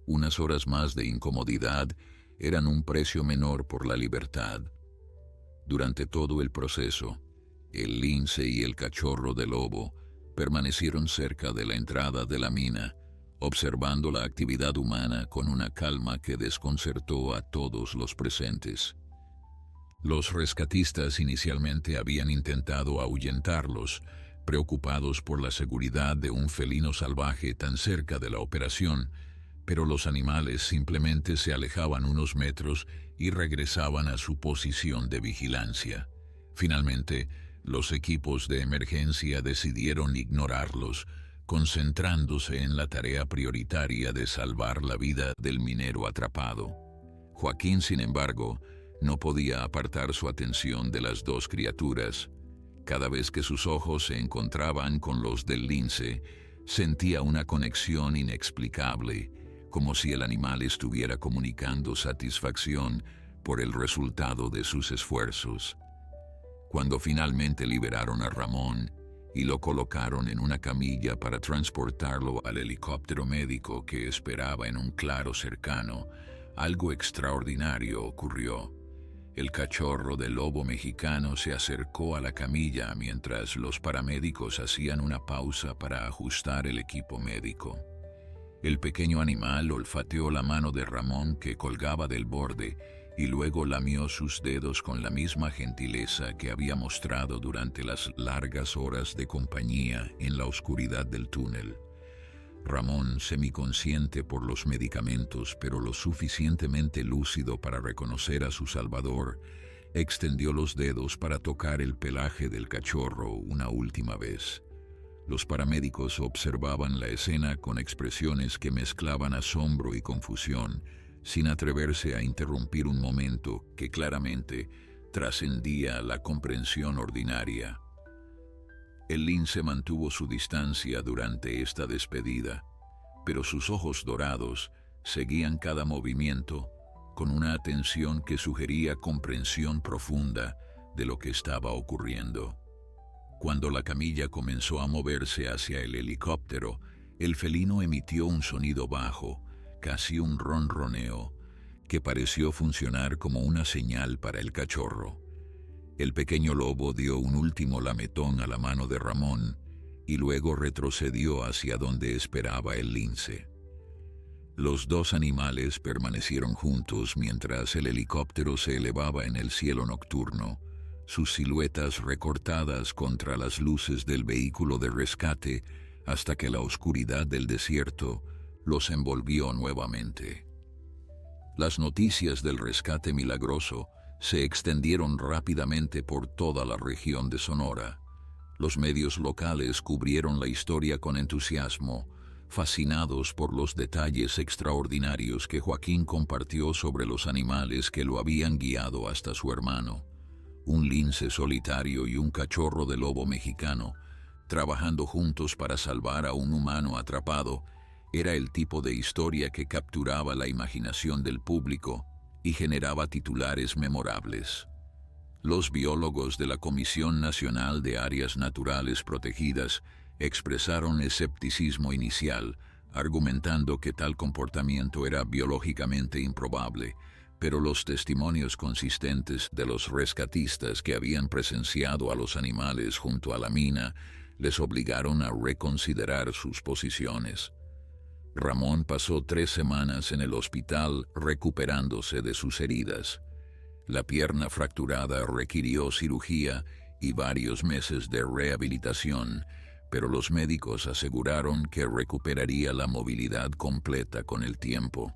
Unas horas más de incomodidad eran un precio menor por la libertad. Durante todo el proceso, el lince y el cachorro de lobo permanecieron cerca de la entrada de la mina, observando la actividad humana con una calma que desconcertó a todos los presentes. Los rescatistas inicialmente habían intentado ahuyentarlos, preocupados por la seguridad de un felino salvaje tan cerca de la operación, pero los animales simplemente se alejaban unos metros y regresaban a su posición de vigilancia. Finalmente, los equipos de emergencia decidieron ignorarlos, concentrándose en la tarea prioritaria de salvar la vida del minero atrapado. Joaquín, sin embargo, no podía apartar su atención de las dos criaturas. Cada vez que sus ojos se encontraban con los del lince, sentía una conexión inexplicable, como si el animal estuviera comunicando satisfacción por el resultado de sus esfuerzos. Cuando finalmente liberaron a Ramón y lo colocaron en una camilla para transportarlo al helicóptero médico que esperaba en un claro cercano, algo extraordinario ocurrió. El cachorro del lobo mexicano se acercó a la camilla mientras los paramédicos hacían una pausa para ajustar el equipo médico. El pequeño animal olfateó la mano de Ramón que colgaba del borde y luego lamió sus dedos con la misma gentileza que había mostrado durante las largas horas de compañía en la oscuridad del túnel. Ramón, semiconsciente por los medicamentos, pero lo suficientemente lúcido para reconocer a su salvador, extendió los dedos para tocar el pelaje del cachorro una última vez. Los paramédicos observaban la escena con expresiones que mezclaban asombro y confusión, sin atreverse a interrumpir un momento que claramente trascendía la comprensión ordinaria. El lince mantuvo su distancia durante esta despedida, pero sus ojos dorados seguían cada movimiento con una atención que sugería comprensión profunda de lo que estaba ocurriendo. Cuando la camilla comenzó a moverse hacia el helicóptero, el felino emitió un sonido bajo, casi un ronroneo, que pareció funcionar como una señal para el cachorro. El pequeño lobo dio un último lametón a la mano de Ramón y luego retrocedió hacia donde esperaba el lince. Los dos animales permanecieron juntos mientras el helicóptero se elevaba en el cielo nocturno, sus siluetas recortadas contra las luces del vehículo de rescate hasta que la oscuridad del desierto los envolvió nuevamente. Las noticias del rescate milagroso se extendieron rápidamente por toda la región de Sonora. Los medios locales cubrieron la historia con entusiasmo, fascinados por los detalles extraordinarios que Joaquín compartió sobre los animales que lo habían guiado hasta su hermano. Un lince solitario y un cachorro de lobo mexicano, trabajando juntos para salvar a un humano atrapado, era el tipo de historia que capturaba la imaginación del público y generaba titulares memorables. Los biólogos de la Comisión Nacional de Áreas Naturales Protegidas expresaron escepticismo inicial, argumentando que tal comportamiento era biológicamente improbable, pero los testimonios consistentes de los rescatistas que habían presenciado a los animales junto a la mina les obligaron a reconsiderar sus posiciones. Ramón pasó 3 semanas en el hospital recuperándose de sus heridas. La pierna fracturada requirió cirugía y varios meses de rehabilitación, pero los médicos aseguraron que recuperaría la movilidad completa con el tiempo.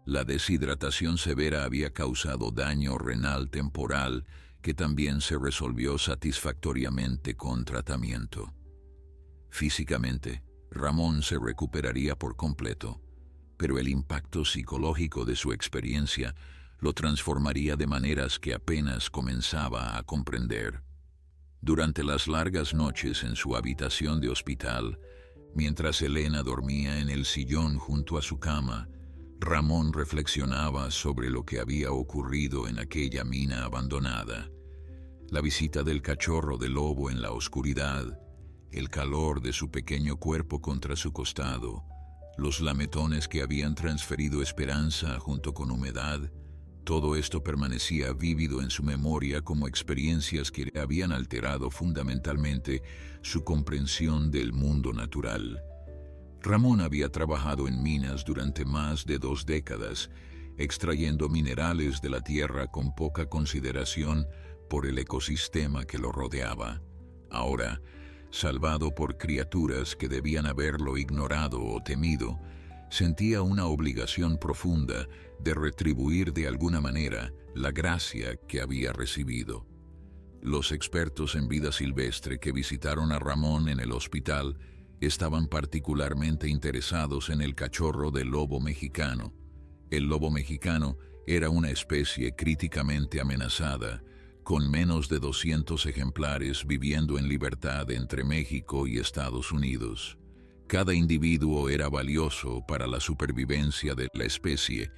La deshidratación severa había causado daño renal temporal que también se resolvió satisfactoriamente con tratamiento. Físicamente, Ramón se recuperaría por completo, pero el impacto psicológico de su experiencia lo transformaría de maneras que apenas comenzaba a comprender. Durante las largas noches en su habitación de hospital, mientras Elena dormía en el sillón junto a su cama, Ramón reflexionaba sobre lo que había ocurrido en aquella mina abandonada. La visita del cachorro de lobo en la oscuridad, el calor de su pequeño cuerpo contra su costado, los lametones que habían transferido esperanza junto con humedad, todo esto permanecía vívido en su memoria como experiencias que habían alterado fundamentalmente su comprensión del mundo natural. Ramón había trabajado en minas durante más de 2 décadas, extrayendo minerales de la tierra con poca consideración por el ecosistema que lo rodeaba. Ahora, salvado por criaturas que debían haberlo ignorado o temido, sentía una obligación profunda de retribuir de alguna manera la gracia que había recibido. Los expertos en vida silvestre que visitaron a Ramón en el hospital estaban particularmente interesados en el cachorro del lobo mexicano. El lobo mexicano era una especie críticamente amenazada, con menos de 200 ejemplares viviendo en libertad entre México y Estados Unidos. Cada individuo era valioso para la supervivencia de la especie,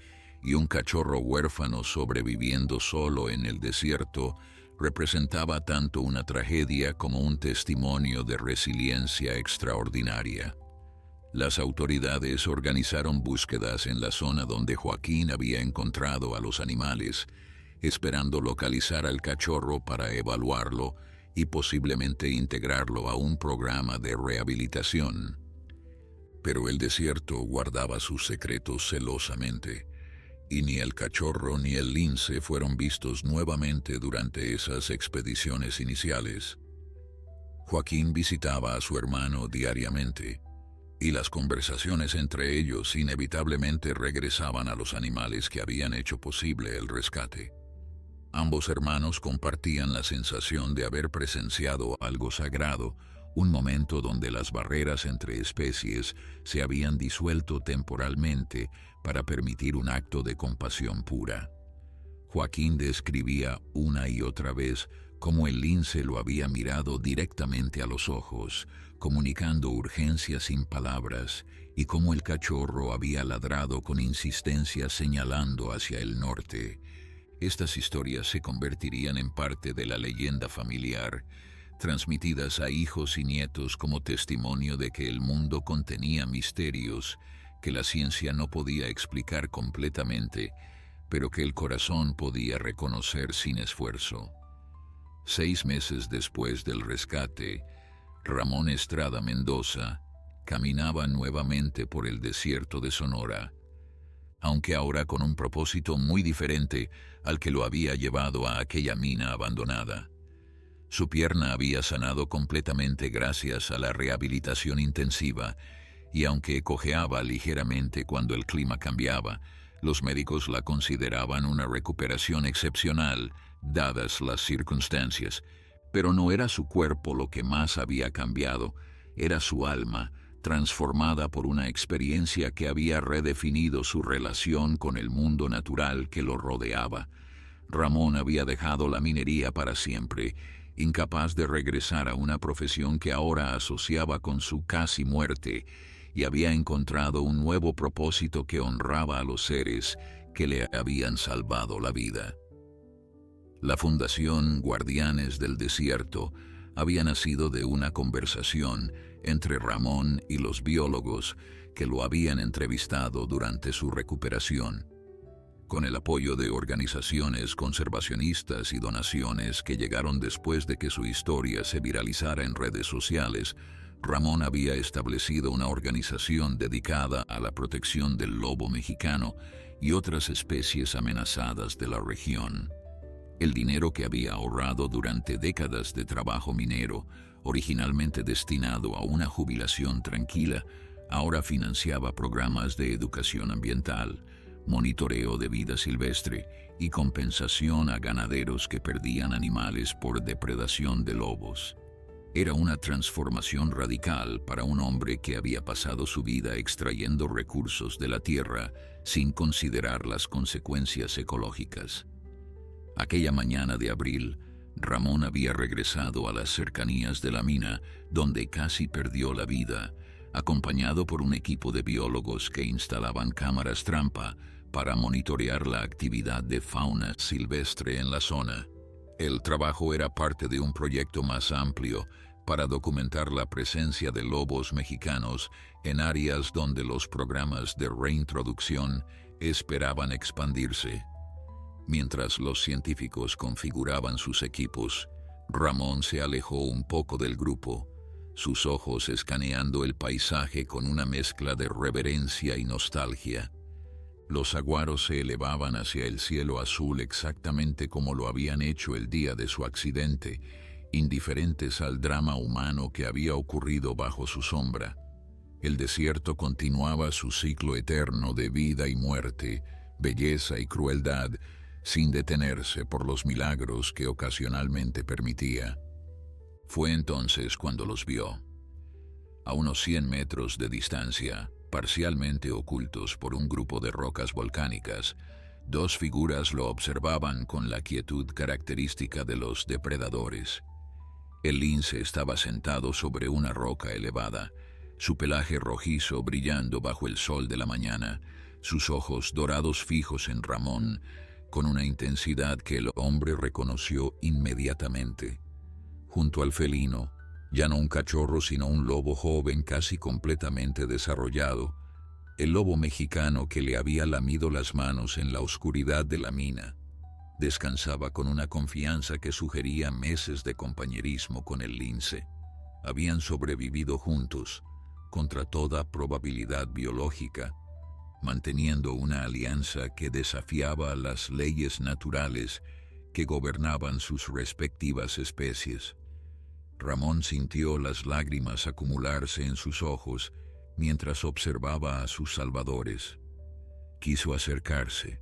y un cachorro huérfano sobreviviendo solo en el desierto representaba tanto una tragedia como un testimonio de resiliencia extraordinaria. Las autoridades organizaron búsquedas en la zona donde Joaquín había encontrado a los animales, esperando localizar al cachorro para evaluarlo y posiblemente integrarlo a un programa de rehabilitación. Pero el desierto guardaba sus secretos celosamente, y ni el cachorro ni el lince fueron vistos nuevamente durante esas expediciones iniciales. Joaquín visitaba a su hermano diariamente, y las conversaciones entre ellos inevitablemente regresaban a los animales que habían hecho posible el rescate. Ambos hermanos compartían la sensación de haber presenciado algo sagrado, un momento donde las barreras entre especies se habían disuelto temporalmente para permitir un acto de compasión pura. Joaquín describía una y otra vez cómo el lince lo había mirado directamente a los ojos, comunicando urgencia sin palabras, y cómo el cachorro había ladrado con insistencia señalando hacia el norte. Estas historias se convertirían en parte de la leyenda familiar, transmitidas a hijos y nietos como testimonio de que el mundo contenía misterios que la ciencia no podía explicar completamente, pero que el corazón podía reconocer sin esfuerzo. 6 meses después del rescate, Ramón Estrada Mendoza, caminaba nuevamente por el desierto de Sonora, aunque ahora con un propósito muy diferente al que lo había llevado a aquella mina abandonada. Su pierna había sanado completamente gracias a la rehabilitación intensiva, y aunque cojeaba ligeramente cuando el clima cambiaba, los médicos la consideraban una recuperación excepcional, dadas las circunstancias. Pero no era su cuerpo lo que más había cambiado, era su alma, transformada por una experiencia que había redefinido su relación con el mundo natural que lo rodeaba. Ramón había dejado la minería para siempre, incapaz de regresar a una profesión que ahora asociaba con su casi muerte, y había encontrado un nuevo propósito que honraba a los seres que le habían salvado la vida. La Fundación Guardianes del Desierto había nacido de una conversación entre Ramón y los biólogos que lo habían entrevistado durante su recuperación. Con el apoyo de organizaciones conservacionistas y donaciones que llegaron después de que su historia se viralizara en redes sociales, Ramón había establecido una organización dedicada a la protección del lobo mexicano y otras especies amenazadas de la región. El dinero que había ahorrado durante décadas de trabajo minero, originalmente destinado a una jubilación tranquila, ahora financiaba programas de educación ambiental, monitoreo de vida silvestre y compensación a ganaderos que perdían animales por depredación de lobos. Era una transformación radical para un hombre que había pasado su vida extrayendo recursos de la tierra sin considerar las consecuencias ecológicas. Aquella mañana de abril, Ramón había regresado a las cercanías de la mina, donde casi perdió la vida, acompañado por un equipo de biólogos que instalaban cámaras trampa para monitorear la actividad de fauna silvestre en la zona. El trabajo era parte de un proyecto más amplio para documentar la presencia de lobos mexicanos en áreas donde los programas de reintroducción esperaban expandirse. Mientras los científicos configuraban sus equipos, Ramón se alejó un poco del grupo, sus ojos escaneando el paisaje con una mezcla de reverencia y nostalgia. Los saguaros se elevaban hacia el cielo azul exactamente como lo habían hecho el día de su accidente, indiferentes al drama humano que había ocurrido bajo su sombra. El desierto continuaba su ciclo eterno de vida y muerte, belleza y crueldad, sin detenerse por los milagros que ocasionalmente permitía. Fue entonces cuando los vio. A unos 100 metros de distancia, parcialmente ocultos por un grupo de rocas volcánicas, dos figuras lo observaban con la quietud característica de los depredadores. El lince estaba sentado sobre una roca elevada, su pelaje rojizo brillando bajo el sol de la mañana, sus ojos dorados fijos en Ramón, con una intensidad que el hombre reconoció inmediatamente. Junto al felino, ya no un cachorro sino un lobo joven casi completamente desarrollado, el lobo mexicano que le había lamido las manos en la oscuridad de la mina, descansaba con una confianza que sugería meses de compañerismo con el lince. Habían sobrevivido juntos, contra toda probabilidad biológica, manteniendo una alianza que desafiaba las leyes naturales que gobernaban sus respectivas especies. Ramón sintió las lágrimas acumularse en sus ojos mientras observaba a sus salvadores. Quiso acercarse,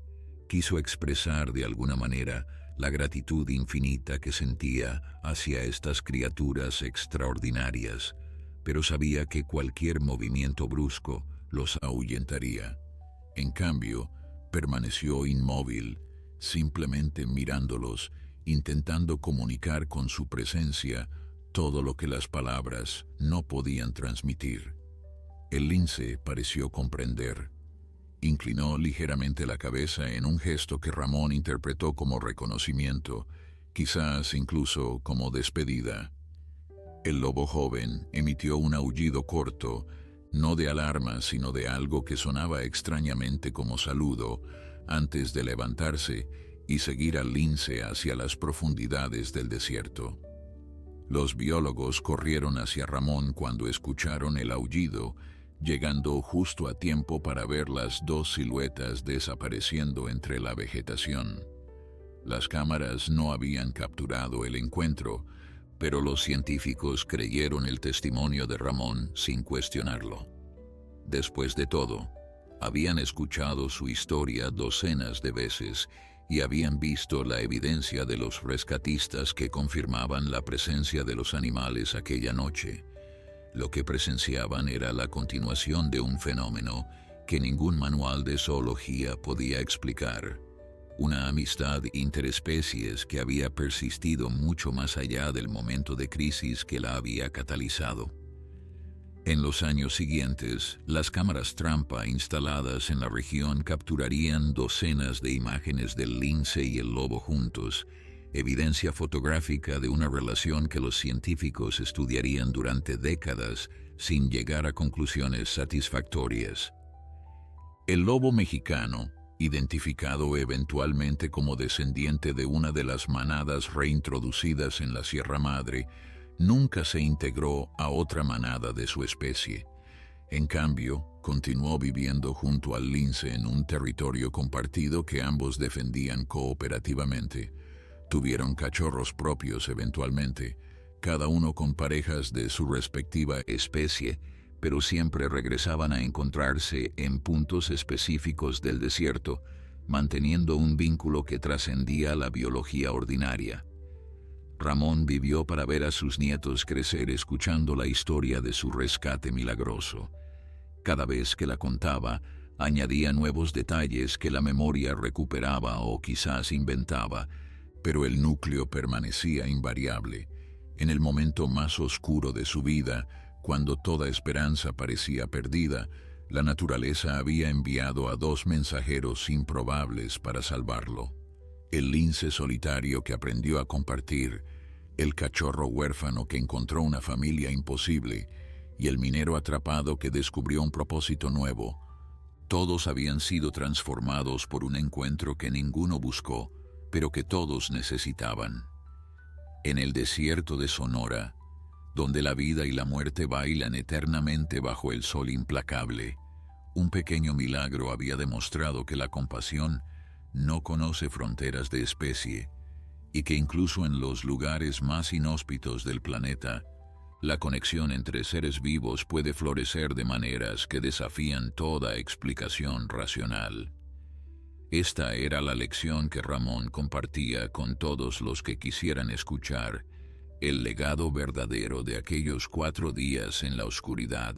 quiso expresar de alguna manera la gratitud infinita que sentía hacia estas criaturas extraordinarias, pero sabía que cualquier movimiento brusco los ahuyentaría. En cambio, permaneció inmóvil, simplemente mirándolos, intentando comunicar con su presencia todo lo que las palabras no podían transmitir. El lince pareció comprender. Inclinó ligeramente la cabeza en un gesto que Ramón interpretó como reconocimiento, quizás incluso como despedida. El lobo joven emitió un aullido corto, no de alarma, sino de algo que sonaba extrañamente como saludo, antes de levantarse y seguir al lince hacia las profundidades del desierto. Los biólogos corrieron hacia Ramón cuando escucharon el aullido, llegando justo a tiempo para ver las dos siluetas desapareciendo entre la vegetación. Las cámaras no habían capturado el encuentro, pero los científicos creyeron el testimonio de Ramón sin cuestionarlo. Después de todo, habían escuchado su historia docenas de veces y habían visto la evidencia de los rescatistas que confirmaban la presencia de los animales aquella noche. Lo que presenciaban era la continuación de un fenómeno que ningún manual de zoología podía explicar. Una amistad interespecies que había persistido mucho más allá del momento de crisis que la había catalizado. En los años siguientes, las cámaras trampa instaladas en la región capturarían docenas de imágenes del lince y el lobo juntos, evidencia fotográfica de una relación que los científicos estudiarían durante décadas sin llegar a conclusiones satisfactorias. El lobo mexicano, identificado eventualmente como descendiente de una de las manadas reintroducidas en la Sierra Madre, nunca se integró a otra manada de su especie. En cambio, continuó viviendo junto al lince en un territorio compartido que ambos defendían cooperativamente. Tuvieron cachorros propios eventualmente, cada uno con parejas de su respectiva especie, pero siempre regresaban a encontrarse en puntos específicos del desierto, manteniendo un vínculo que trascendía la biología ordinaria. Ramón vivió para ver a sus nietos crecer escuchando la historia de su rescate milagroso. Cada vez que la contaba, añadía nuevos detalles que la memoria recuperaba o quizás inventaba, pero el núcleo permanecía invariable. En el momento más oscuro de su vida, cuando toda esperanza parecía perdida, la naturaleza había enviado a dos mensajeros improbables para salvarlo. El lince solitario que aprendió a compartir, el cachorro huérfano que encontró una familia imposible y el minero atrapado que descubrió un propósito nuevo. Todos habían sido transformados por un encuentro que ninguno buscó, pero que todos necesitaban. En el desierto de Sonora, donde la vida y la muerte bailan eternamente bajo el sol implacable, un pequeño milagro había demostrado que la compasión no conoce fronteras de especie y que incluso en los lugares más inhóspitos del planeta, la conexión entre seres vivos puede florecer de maneras que desafían toda explicación racional. Esta era la lección que Ramón compartía con todos los que quisieran escuchar el legado verdadero de aquellos 4 días en la oscuridad,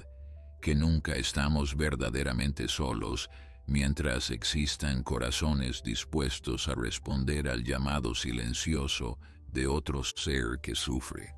que nunca estamos verdaderamente solos mientras existan corazones dispuestos a responder al llamado silencioso de otro ser que sufre.